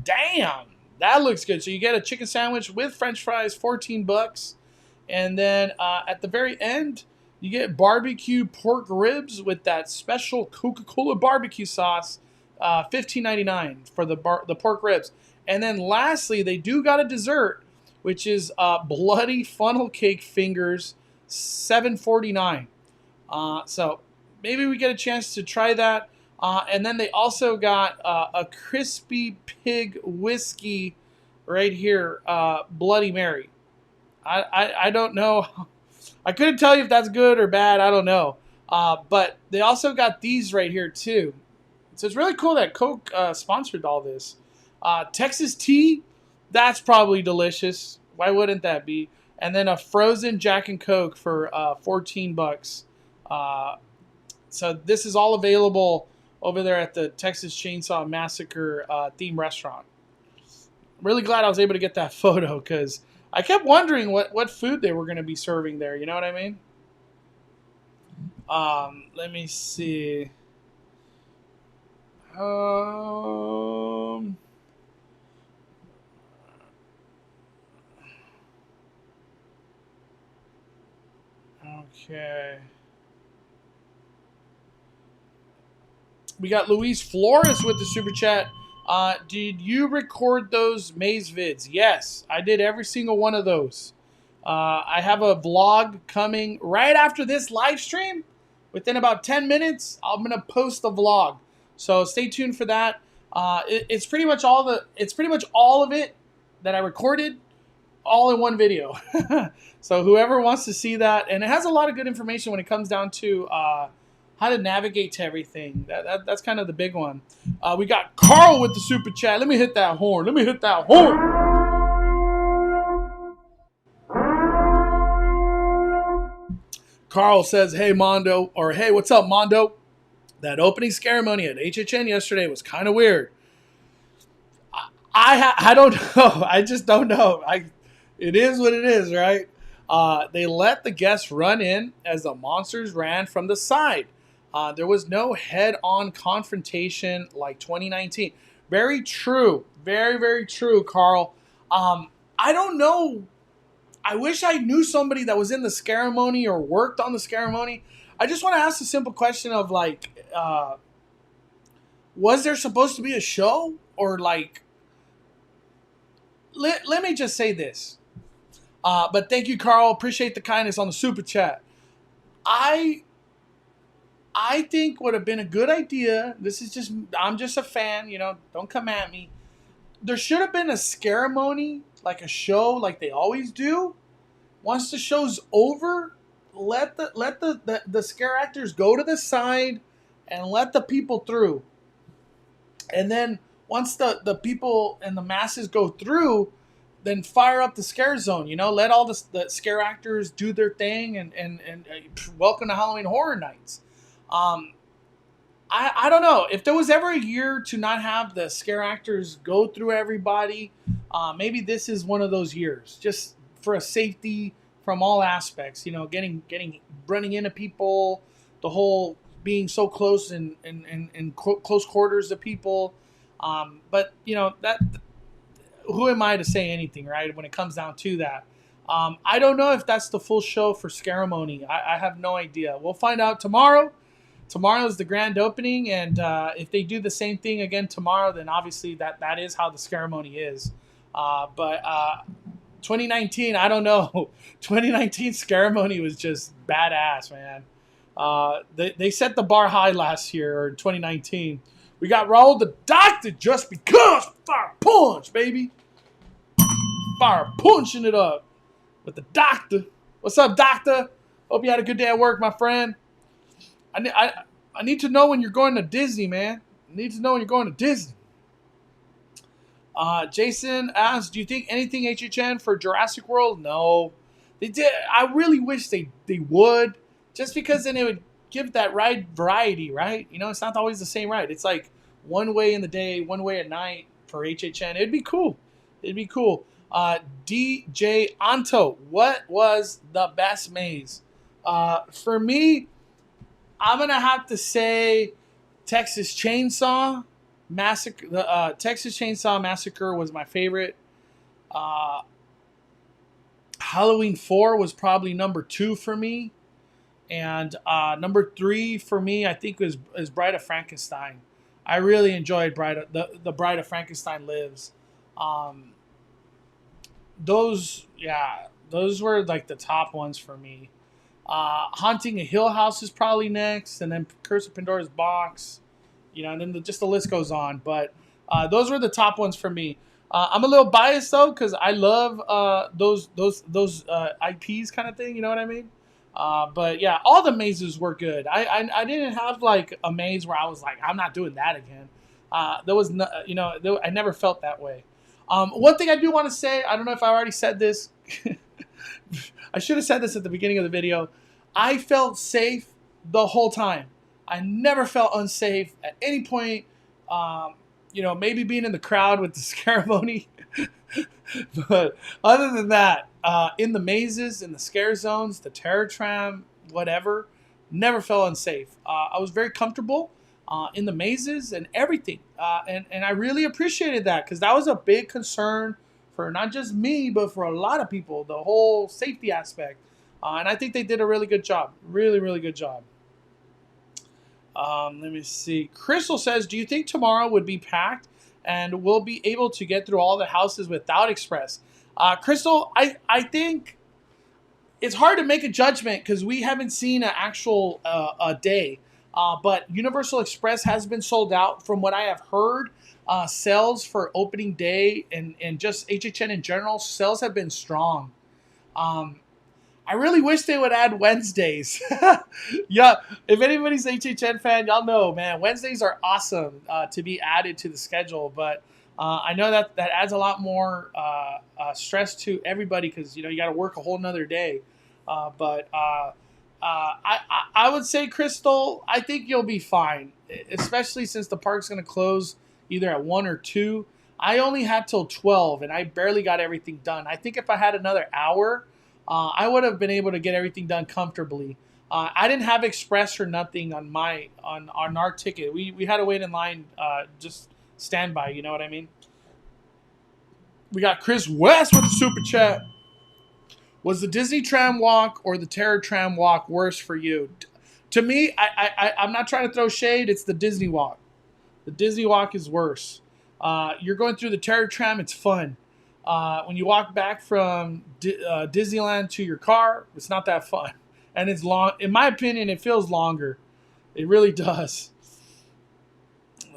Damn, that looks good. So you get a chicken sandwich with French fries, 14 bucks. And then at the very end, you get barbecue pork ribs with that special Coca-Cola barbecue sauce, $15.99 for the pork ribs. And then lastly, they do got a dessert, which is bloody funnel cake fingers, $7.49. So maybe we get a chance to try that. And then they also got a crispy pig whiskey right here, Bloody Mary. I don't know. I couldn't tell you if that's good or bad. I don't know. But they also got these right here too. So it's really cool that Coke sponsored all this. Texas tea, that's probably delicious. Why wouldn't that be? And then a frozen Jack and Coke for 14 bucks. So this is all available over there at the Texas Chainsaw Massacre theme restaurant. I'm really glad I was able to get that photo because I kept wondering what food they were going to be serving there. You know what I mean? Let me see. Okay. We got Luis Flores with the super chat. Did you record those maze vids? Yes, I did every single one of those. I have a vlog coming right after this live stream. Within about 10 minutes, I'm gonna post the vlog. So stay tuned for that. It's pretty much all of it that I recorded, all in one video. So whoever wants to see that, and it has a lot of good information when it comes down to how to navigate to everything. That's kind of the big one. We got Carl with the super chat. Let me hit that horn. Carl says, hey, Mondo, or hey, what's up, Mondo? That opening ceremony at HHN yesterday was kind of weird. I don't know. I just don't know. It is what it is, right? They let the guests run in as the monsters ran from the side. There was no head-on confrontation like 2019. Very true. Very, very true, Carl. I don't know. I wish I knew somebody that was in the ceremony or worked on the ceremony. I just want to ask a simple question of like, was there supposed to be a show? Or like, let me just say this. But thank you, Carl. Appreciate the kindness on the super chat. I think would have been a good idea. I'm just a fan, don't come at me. There should have been a ceremony, like a show, like they always do. Once the show's over, let the scare actors go to the side and let the people through. And then once the people and the masses go through, then fire up the scare zone. Let all the scare actors do their thing and welcome to Halloween Horror Nights. I don't know. If there was ever a year to not have the scare actors go through everybody, maybe this is one of those years. Just for a safety from all aspects, getting running into people, the whole being so close and close quarters to people. But that who am I to say anything, right? When it comes down to that, I don't know if that's the full show for Scaramony. I have no idea. We'll find out tomorrow. Tomorrow is the grand opening, and if they do the same thing again tomorrow, then obviously that is how the Scaramony is. But 2019, I don't know. 2019 Scaramony was just badass, man. They set the bar high last year, or 2019. We got Raul the Doctor just because. Fire punch, baby. Fire punching it up with the Doctor. What's up, Doctor? Hope you had a good day at work, my friend. I need to know when you're going to Disney, man. I need to know when you're going to Disney. Jason asks, do you think anything HHN for Jurassic World? No. They did. I really wish they would, just because then it would give that ride variety, right? You know, it's not always the same ride. It's like one way in the day, one way at night for HHN. It'd be cool. It'd be cool. DJ Anto, what was the best maze? For me, I'm gonna have to say Texas Chainsaw Massacre. The Texas Chainsaw Massacre was my favorite. Halloween 4 was probably number 2 for me. And number 3 for me, I think, is Bride of Frankenstein. I really enjoyed the Bride of Frankenstein Lives. Those were like the top ones for me. Haunting a Hill House is probably next, and then Curse of Pandora's Box, you know, and then just the list goes on. But those were the top ones for me. I'm a little biased though, because I love those IPs kind of thing. You know what I mean? But yeah, all the mazes were good. I didn't have like a maze where I was like, I'm not doing that again. There was no, you know, I never felt that way. One thing I do want to say, I don't know if I already said this. I should have said this at the beginning of the video. I felt safe the whole time. I never felt unsafe at any point. You know, maybe being in the crowd with the ceremony. But other than that, in the mazes, in the scare zones, the Terror Tram, whatever, never felt unsafe. I was very comfortable in the mazes and everything. And I really appreciated that, because that was a big concern for not just me, but for a lot of people, the whole safety aspect. And I think they did a really good job. Really, really good job. Let me see. Crystal says, do you think tomorrow would be packed and we'll be able to get through all the houses without Express? Crystal, I think it's hard to make a judgment because we haven't seen an actual day. But Universal Express has been sold out. From what I have heard, sales for opening day and just HHN in general, sales have been strong. I really wish they would add Wednesdays. Yeah, if anybody's an HHN fan, y'all know, man, Wednesdays are awesome to be added to the schedule. But I know that adds a lot more stress to everybody, because, you know, you got to work a whole nother day. But I would say, Crystal, I think you'll be fine, especially since the park's going to close either at 1 or 2. I only had till 12, and I barely got everything done. I think if I had another hour, I would have been able to get everything done comfortably. I didn't have Express or nothing on our ticket. We had to wait in line, just standby. You know what I mean? We got Chris West with the super chat. Was the Disney Tram Walk or the Terror Tram Walk worse for you? To me, I'm not trying to throw shade. It's the Disney Walk. The Disney Walk is worse. You're going through the Terror Tram. It's fun. When you walk back from Disneyland to your car, it's not that fun. And it's long. In my opinion, it feels longer. It really does.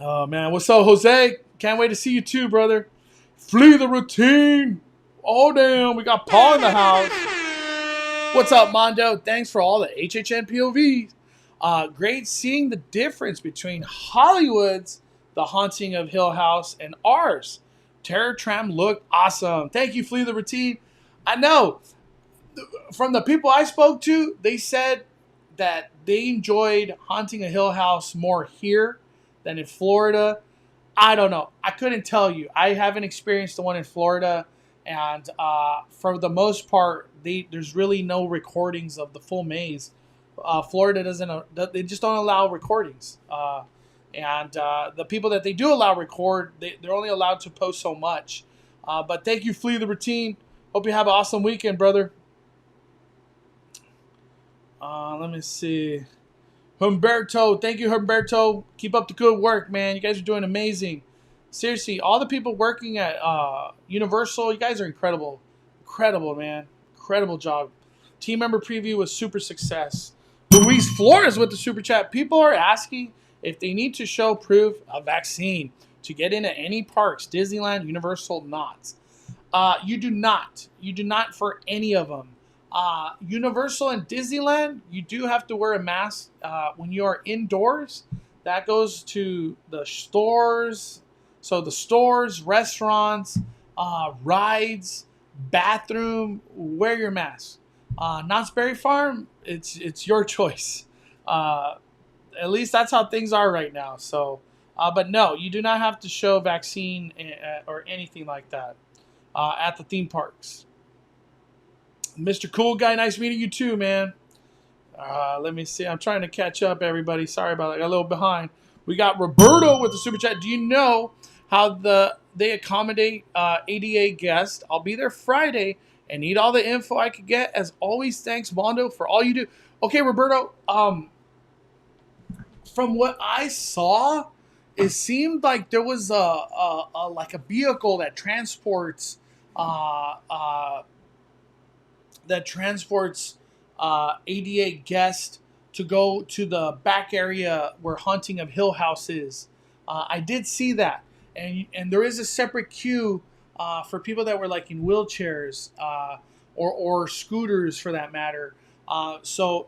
Oh, man. What's up, Jose? Can't wait to see you too, brother. Flee the routine. Oh, damn. We got Paul in the house. What's up, Mondo? Thanks for all the HHN POVs. Great seeing the difference between Hollywood's The Haunting of Hill House and ours. Terror Tram looked awesome. Thank you, Flee the Routine. I know from the people I spoke to, they said that they enjoyed Haunting a Hill House more here than in Florida. I don't know. I couldn't tell you. I haven't experienced the one in Florida. And for the most part, there's really no recordings of the full maze. Florida they just don't allow recordings. And the people that they do allow record, they're only allowed to post so much. But thank you, Flee the Routine. Hope you have an awesome weekend, brother. Let me see. Humberto. Thank you, Humberto. Keep up the good work, man. You guys are doing amazing. Seriously, all the people working at Universal, you guys are incredible. Incredible, man. Incredible job. Team member preview was super success. Luis Flores with the super chat. People are asking if they need to show proof of vaccine to get into any parks, Disneyland, Universal, not. You do not. You do not for any of them. Universal and Disneyland, you do have to wear a mask when you are indoors. That goes to the stores. So the stores, restaurants, rides, bathroom, wear your mask. Knott's Berry Farm, it's your choice. At least that's how things are right now. So, but no, you do not have to show vaccine or anything like that at the theme parks. Mr. Cool Guy, nice meeting you too, man. Let me see. I'm trying to catch up, everybody. Sorry about that. I got a little behind. We got Roberto with the super chat. Do you know how they accommodate ADA guests? I'll be there Friday and need all the info I could get. As always, thanks, Mondo, for all you do. Okay, Roberto. From what I saw, it seemed like there was a vehicle that transports ADA guests to go to the back area where Haunting of Hill House is. I did see that, and there is a separate queue for people that were like in wheelchairs or scooters for that matter. So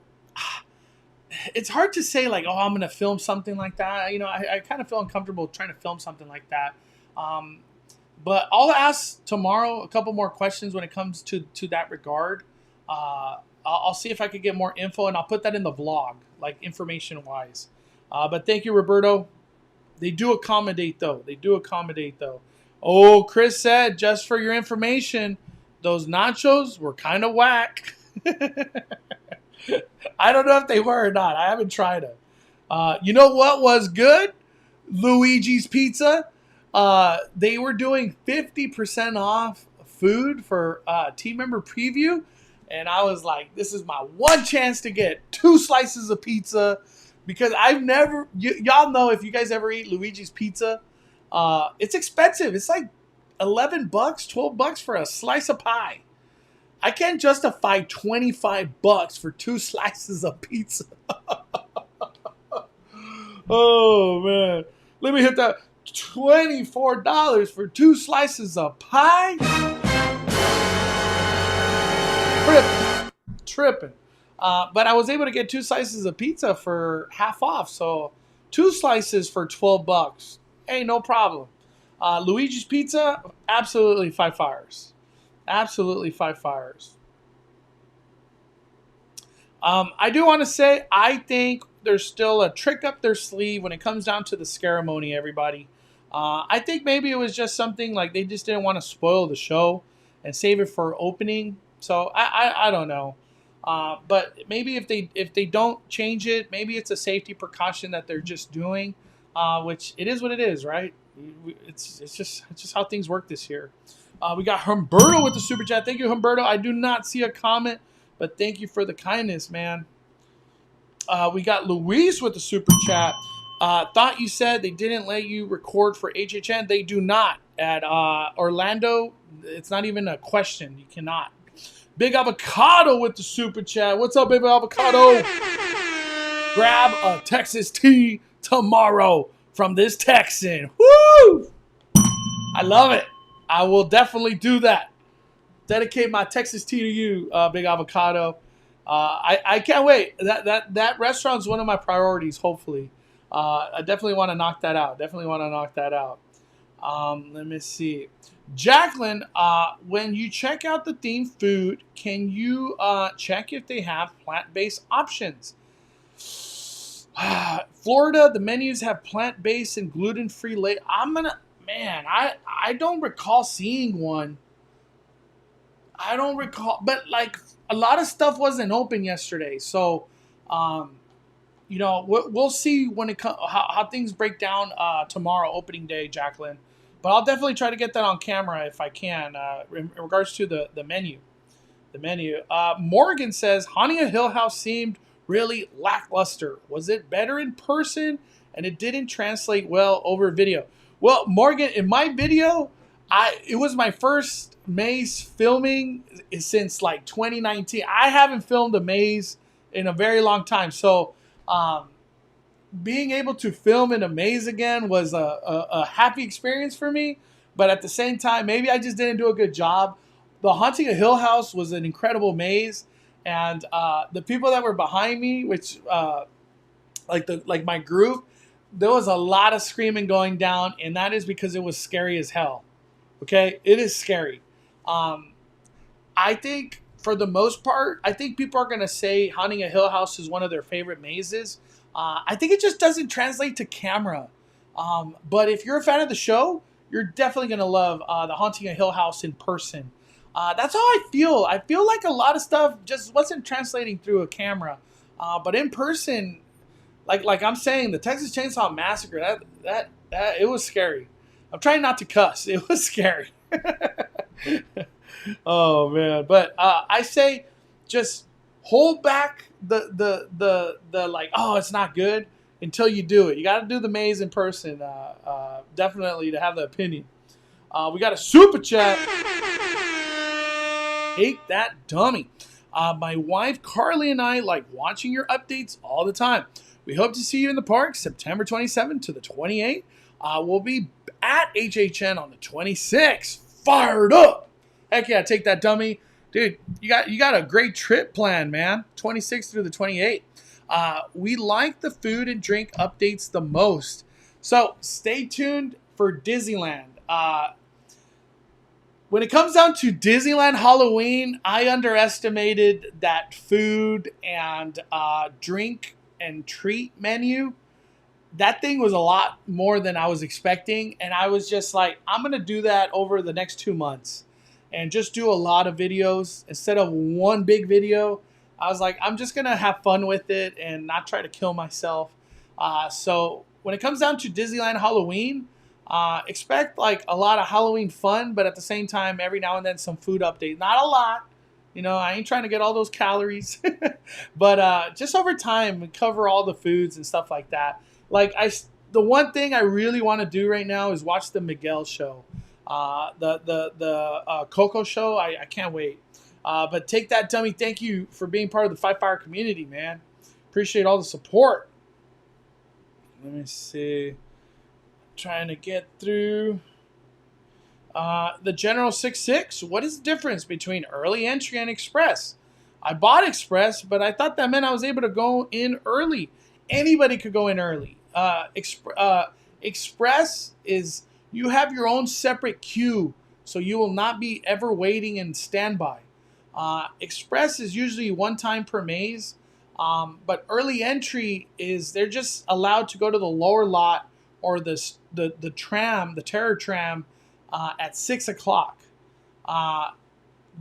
it's hard to say like, oh, I'm gonna film something like that. You know, I kind of feel uncomfortable trying to film something like that. But I'll ask tomorrow a couple more questions when it comes to that regard. I'll see if I could get more info, and I'll put that in the vlog, like information-wise. But thank you, Roberto. They do accommodate, though. Oh, Chris said, just for your information, those nachos were kind of whack. I don't know if they were or not. I haven't tried them. You know what was good? Luigi's Pizza. They were doing 50% off food for team member preview. And I was like, this is my one chance to get 2 slices of pizza. Because I've never, y'all know if you guys ever eat Luigi's Pizza, it's expensive. It's like $11, $12 for a slice of pie. I can't justify $25 for 2 slices of pizza. Oh, man. Let me hit that. $24 for 2 slices of pie? Tripping. But I was able to get 2 slices of pizza for half off. So 2 slices for $12. Hey, no problem. Luigi's Pizza, absolutely 5 fires. Absolutely 5 fires. I do want to say, I think there's still a trick up their sleeve when it comes down to the Scaramony, everybody. I think maybe it was just something like they just didn't want to spoil the show and save it for opening. So I don't know. But maybe if they don't change it, maybe it's a safety precaution that they're just doing, which it is what it is, right? It's just how things work this year. We got Humberto with the super chat. Thank you, Humberto. I do not see a comment, but thank you for the kindness, man. We got Luis with the super chat. Thought you said they didn't let you record for HHN. They do not. At Orlando, it's not even a question. You cannot. Big Avocado with the super chat. What's up, Big Avocado? Grab a Texas tea tomorrow from this Texan. Woo! I love it. I will definitely do that. Dedicate my Texas tea to you, Big Avocado. I can't wait. That restaurant's one of my priorities, hopefully. I definitely want to knock that out. Let me see. Jacqueline, when you check out the themed food, can you check if they have plant-based options? Florida, the menus have plant-based and gluten-free. I don't recall seeing one. I don't recall, but like a lot of stuff wasn't open yesterday, so we'll see when it comes how things break down tomorrow, opening day, Jacqueline. But I'll definitely try to get that on camera if I can. In regards to the menu, Morgan says Haunting of Hill House seemed really lackluster. Was it better in person and it didn't translate well over video? Well, Morgan, in my video, it was my first maze filming since like 2019. I haven't filmed a maze in a very long time. So being able to film in a maze again was a happy experience for me. But at the same time, maybe I just didn't do a good job. The Haunting of Hill House was an incredible maze. And the people that were behind me, which like my group, there was a lot of screaming going down. And that is because it was scary as hell. Okay, it is scary. I think for the most part, I think people are going to say Haunting a Hill House is one of their favorite mazes. I think it just doesn't translate to camera. But if you're a fan of the show, you're definitely going to love the Haunting a Hill House in person. That's how I feel. I feel like a lot of stuff just wasn't translating through a camera. But in person, like I'm saying, the Texas Chainsaw Massacre, that it was scary. I'm trying not to cuss. It was scary. Oh man! But I say, just hold back the like, oh, it's not good until you do it. You got to do the maze in person, definitely, to have the opinion. We got a super chat. Take that dummy. My wife Carly and I like watching your updates all the time. We hope to see you in the park September 27th to the 28th. We'll be at HHN on the 26th. Fired up. Heck yeah, take that dummy. Dude, you got a great trip planned, man. 26th through the 28th. We like the food and drink updates the most. So stay tuned for Disneyland. When it comes down to Disneyland Halloween, I underestimated that food and drink and treat menu. That thing was a lot more than I was expecting. And I was just like, I'm going to do that over the next 2 months and just do a lot of videos instead of one big video. I was like, I'm just going to have fun with it and not try to kill myself. So when it comes down to Disneyland Halloween, expect like a lot of Halloween fun, but at the same time, every now and then some food updates. Not a lot. You know, I ain't trying to get all those calories. But just over time, we cover all the foods and stuff like that. Like the one thing I really want to do right now is watch the Miguel show, the Coco show. I can't wait. But take that dummy. Thank you for being part of the Five Fire community, man. Appreciate all the support. Let me see. Trying to get through. The General 66. What is the difference between early entry and express? I bought express, but I thought that meant I was able to go in early. Anybody could go in early. Express is you have your own separate queue, so you will not be ever waiting in standby. Express is usually one time per maze, but early entry is they're just allowed to go to the lower lot or the tram, the Terror Tram, at 6 o'clock.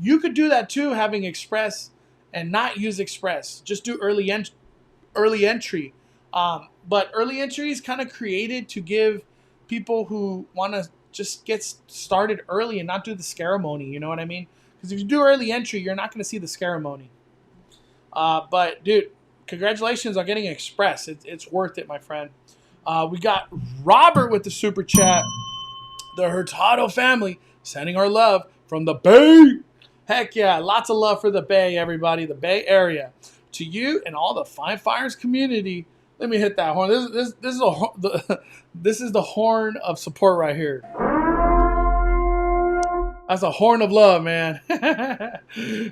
You could do that too, having express and not use express. Just do early entry. But early entry is kind of created to give people who want to just get started early and not do the ceremony. You know what I mean? Because if you do early entry, you're not going to see the ceremony. But dude, congratulations on getting express. It's worth it, my friend. We got Robert with the super chat. The Hurtado family sending our love from the Bay. Heck yeah, lots of love for the Bay, everybody. The Bay Area. To you and all the Five Fires community. Let me hit that horn. This is the horn of support right here. That's a horn of love, man.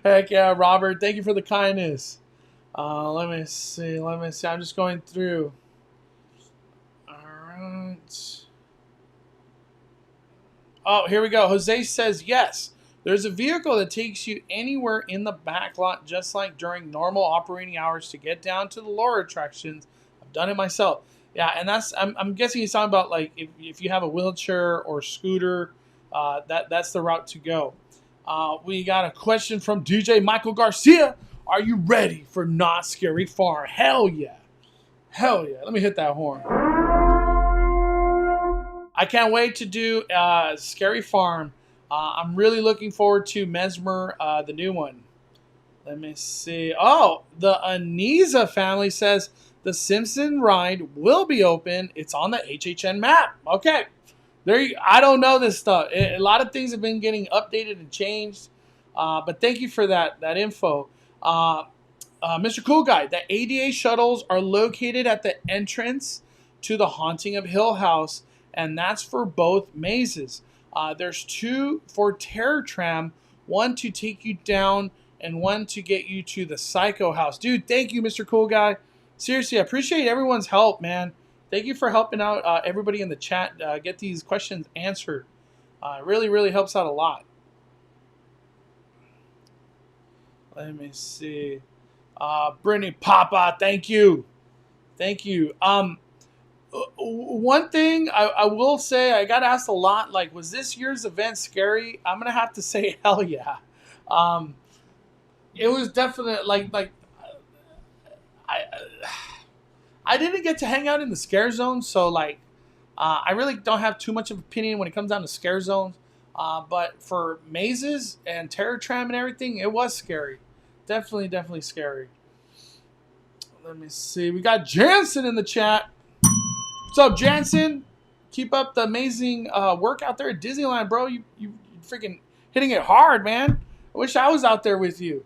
Heck yeah, Robert. Thank you for the kindness. Let me see. I'm just going through. All right. Oh, here we go. Jose says yes. There's a vehicle that takes you anywhere in the back lot, just like during normal operating hours to get down to the lower attractions. I've done it myself. Yeah, and that's I'm guessing he's talking about like if you have a wheelchair or scooter, that's the route to go. We got a question from DJ Michael Garcia. Are you ready for Not Scary Farm? Hell yeah. Hell yeah. Let me hit that horn. I can't wait to do Scary Farm. I'm really looking forward to Mesmer, the new one. Let me see. Oh, the Aniza family says the Simpson ride will be open. It's on the HHN map. Okay. I don't know this stuff. A lot of things have been getting updated and changed. But thank you for that info. Mr. Cool Guy, the ADA shuttles are located at the entrance to the Haunting of Hill House, and that's for both mazes. There's 2 for Terror Tram, 1 to take you down and 1 to get you to the Psycho House. Dude, thank you, Mr. Cool Guy. Seriously, I appreciate everyone's help, man. Thank you for helping out everybody in the chat get these questions answered. It really, really helps out a lot. Let me see. Brittany Papa, thank you. Thank you. One thing I will say, I got asked a lot, like, was this year's event scary? I'm going to have to say, hell yeah. It was definitely, I, I didn't get to hang out in the scare zone, so, like, I really don't have too much of an opinion when it comes down to scare zones. But for mazes and Terror Tram and everything, it was scary. Definitely scary. Let me see. We got Jansen in the chat. What's up, Jansen? Keep up the amazing work out there at Disneyland, bro. You freaking hitting it hard, man. I wish I was out there with you.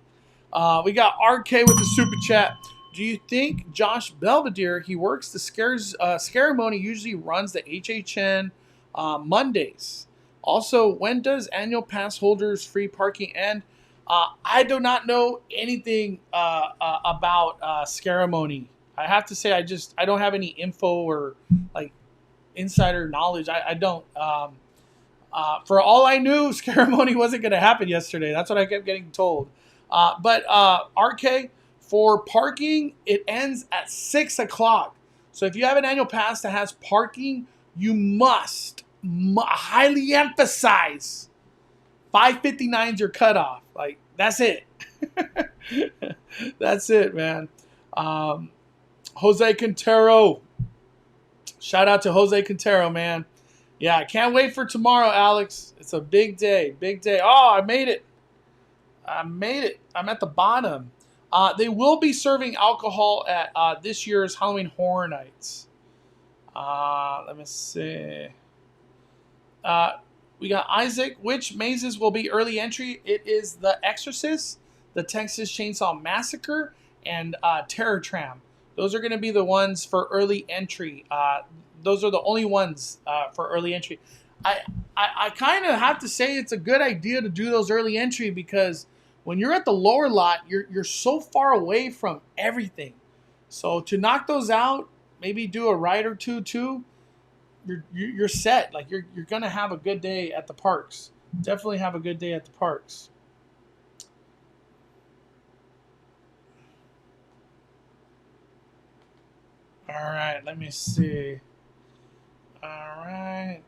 We got RK with the super chat. Do you think Josh Belvedere, he works the Scarimony, usually runs the HHN Mondays? Also, when does annual pass holders free parking end? I do not know anything about Scarimony. I have to say, I don't have any info or like insider knowledge. I don't. For all I knew, Scarimony wasn't going to happen yesterday. That's what I kept getting told. But RK, for parking, it ends at 6 o'clock. So if you have an annual pass that has parking, you must highly emphasize 5:59 is your cutoff. Like, that's it. That's it, man. Jose Quintero. Shout out to Jose Quintero, man. Yeah, I can't wait for tomorrow, Alex. It's a big day. Big day. Oh, I made it. I'm at the bottom. They will be serving alcohol at this year's Halloween Horror Nights. Let me see. We got Isaac. Which mazes will be early entry? It is The Exorcist, the Texas Chainsaw Massacre, and Terror Tram. Those are going to be the ones for early entry. Those are the only ones for early entry. I kind of have to say it's a good idea to do those early entry because when you're at the lower lot, you're so far away from everything. So to knock those out, maybe do a ride or two too. You're set. Like you're gonna have a good day at the parks. Definitely have a good day at the parks. All right, let me see. All right.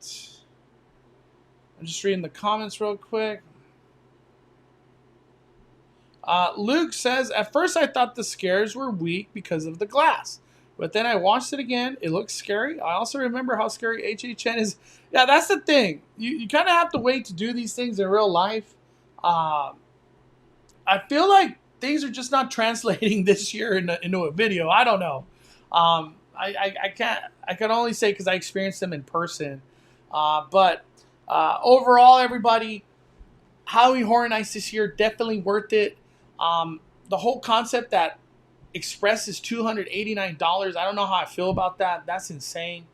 I'm just reading the comments real quick. Luke says, at first I thought the scares were weak because of the glass. But then I watched it again. It looks scary. I also remember how scary HHN is. Yeah, that's the thing. You kind of have to wait to do these things in real life. I feel like things are just not translating this year into a video. I don't know. I can only say because I experienced them in person. But overall, everybody, Halloween Horror Nights this year, definitely worth it. The whole concept that Express is $289. I don't know how I feel about that. That's insane.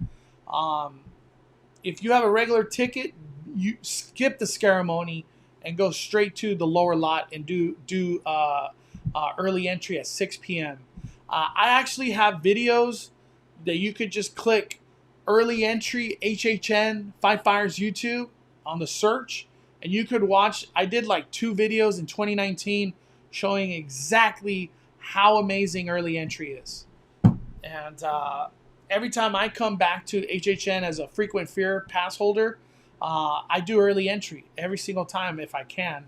If you have a regular ticket, you skip the Scarimony and go straight to the lower lot and do early entry at 6 p.m. I actually have videos that you could just click early entry HHN Five Fires YouTube on the search, and you could watch. I did like 2 videos in 2019 showing exactly how amazing early entry is. And every time I come back to HHN as a frequent fear pass holder, I do early entry every single time if I can.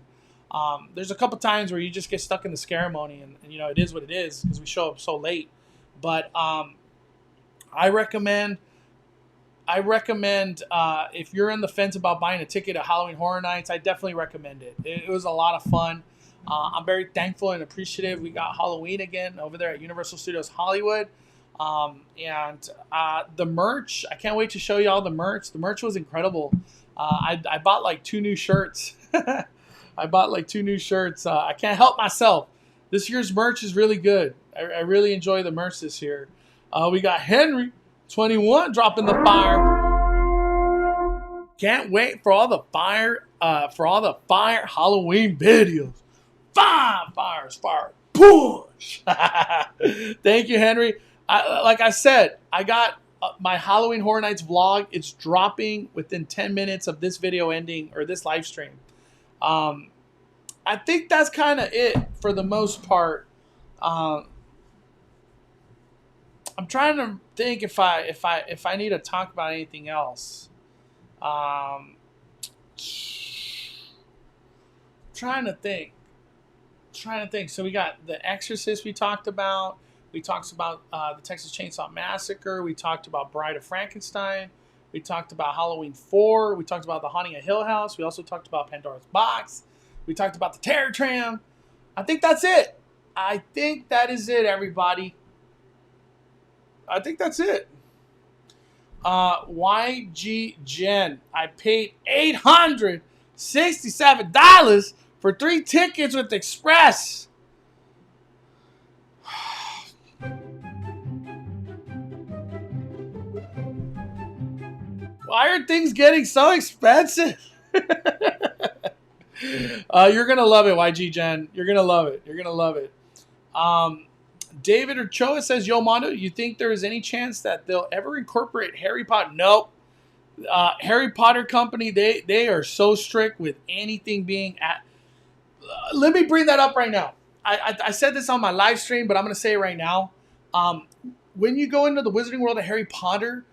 There's a couple times where you just get stuck in the Scarimony, and you know, it is what it is because we show up so late. But I recommend if you're in the fence about buying a ticket at Halloween Horror Nights, I definitely recommend it. It was a lot of fun. I'm very thankful and appreciative. We got Halloween again over there at Universal Studios Hollywood. And the merch, I can't wait to show you all the merch. The merch was incredible. I bought like 2 new shirts. I bought like 2 new shirts. I can't help myself. This year's merch is really good. I really enjoy the merch this year. We got Henry 21 dropping the fire. Can't wait for all the fire Halloween videos. Fire, push. Thank you, Henry. Like I said, I got my Halloween Horror Nights vlog. It's dropping within 10 minutes of this video ending or this live stream. I think that's kind of it for the most part. I'm trying to think if I need to talk about anything else. Trying to think. So we got The Exorcist we talked about. We talked about the Texas Chainsaw Massacre. We talked about Bride of Frankenstein. We talked about Halloween 4. We talked about The Haunting of Hill House. We also talked about Pandora's Box. We talked about the Terror Tram. I think that's it. I think that is it, everybody. I think that's it. YG Jen. I paid $867 for 3 tickets with Express. Why are things getting so expensive? You're going to love it, YG Jen. You're going to love it. You're going to love it. David Ochoa says, Yo, Mondo, you think there is any chance that they'll ever incorporate Harry Potter? Nope. Harry Potter Company, they are so strict with anything being at... let me bring that up right now. I said this on my live stream, but I'm going to say it right now. When you go into the Wizarding World of Harry Potter,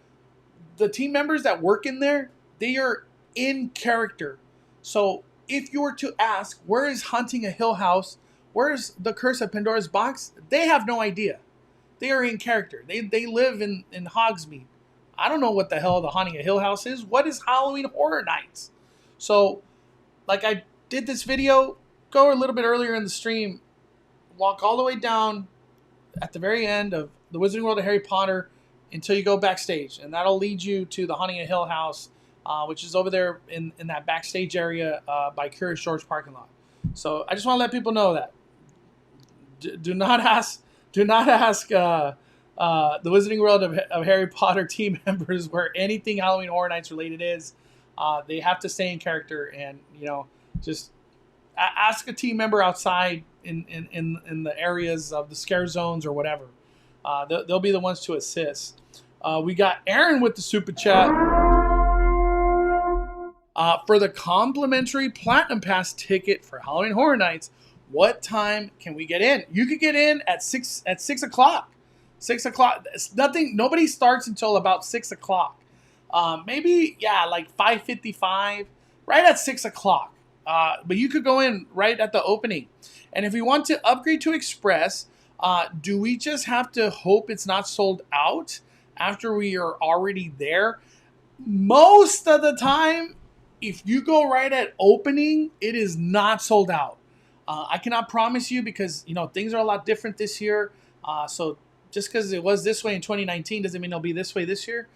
the team members that work in there, they are in character. So if you were to ask, where is Haunting a Hill House? Where's the Curse of Pandora's Box? They have no idea. They are in character. They live in Hogsmeade. I don't know what the hell the Haunting a Hill House is. What is Halloween Horror Nights? So, like I did this video, go a little bit earlier in the stream, walk all the way down at the very end of the Wizarding World of Harry Potter until you go backstage. And that'll lead you to the Haunting a Hill House, which is over there in that backstage area by Curious George parking lot. So I just want to let people know that. Do not ask the Wizarding World of Harry Potter team members where anything Halloween Horror Nights related is. They have to stay in character and, just ask a team member outside in the areas of the scare zones or whatever. They'll be the ones to assist. We got Aaron with the super chat. For the complimentary Platinum Pass ticket for Halloween Horror Nights, what time can we get in? You could get in at 6 o'clock. 6 o'clock. Nobody starts until about 6 o'clock. Maybe, like 5:55, right at 6 o'clock. But you could go in right at the opening. And if we want to upgrade to Express, do we just have to hope it's not sold out after we are already there? Most of the time, if you go right at opening, it is not sold out. I cannot promise you because, things are a lot different this year. So just because it was this way in 2019 doesn't mean it'll be this way this year.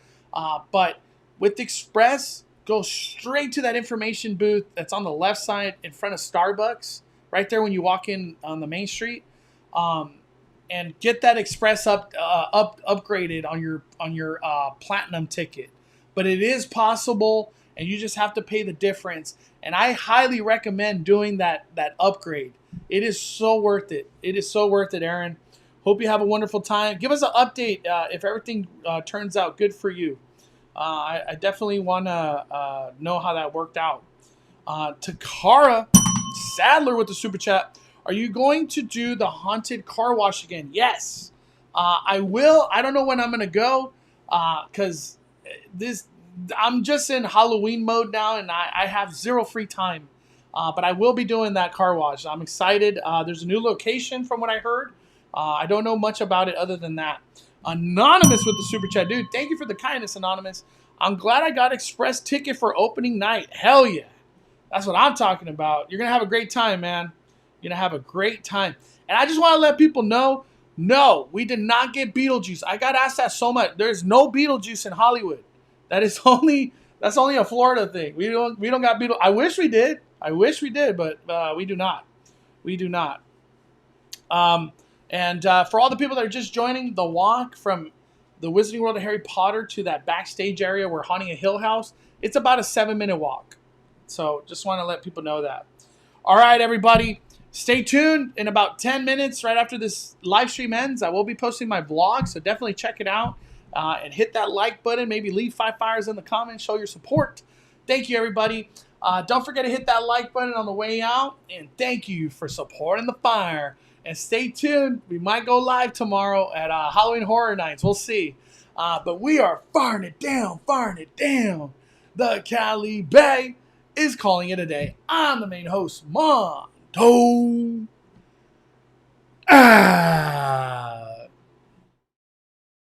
But with Express, go straight to that information booth that's on the left side in front of Starbucks, right there when you walk in on the main street, and get that Express upgraded on your Platinum ticket. But it is possible, and you just have to pay the difference. And I highly recommend doing that upgrade. It is so worth it. It is so worth it, Aaron. Hope you have a wonderful time. Give us an update if everything turns out good for you. I definitely want to know how that worked out. Takara Sadler with the super chat. Are you going to do the haunted car wash again? Yes, I will. I don't know when I'm going to go because I'm just in Halloween mode now and I have zero free time. But I will be doing that car wash. I'm excited. There's a new location from what I heard. I don't know much about it other than that. Anonymous with the super chat. Dude, thank you for the kindness, Anonymous. I'm glad I got Express ticket for opening night. Hell yeah. That's what I'm talking about. You're going to have a great time, man. You're going to have a great time. And I just want to let people know, no, we did not get Beetlejuice. I got asked that so much. There's no Beetlejuice in Hollywood. That's only a Florida thing. We don't got Beetlejuice. I wish we did, but we do not. We do not. And for all the people that are just joining, the walk from the Wizarding World of Harry Potter to that backstage area where Haunting a Hill House, it's about a 7-minute walk. So just want to let people know that. All right, everybody. Stay tuned. In about 10 minutes, right after this live stream ends, I will be posting my vlog. So definitely check it out and hit that like button. Maybe leave 5 fires in the comments. Show your support. Thank you, everybody. Don't forget to hit that like button on the way out. And thank you for supporting the fire. And stay tuned. We might go live tomorrow at Halloween Horror Nights. We'll see. But we are firing it down, firing it down. The Cali Bay is calling it a day. I'm the main host, Mondo.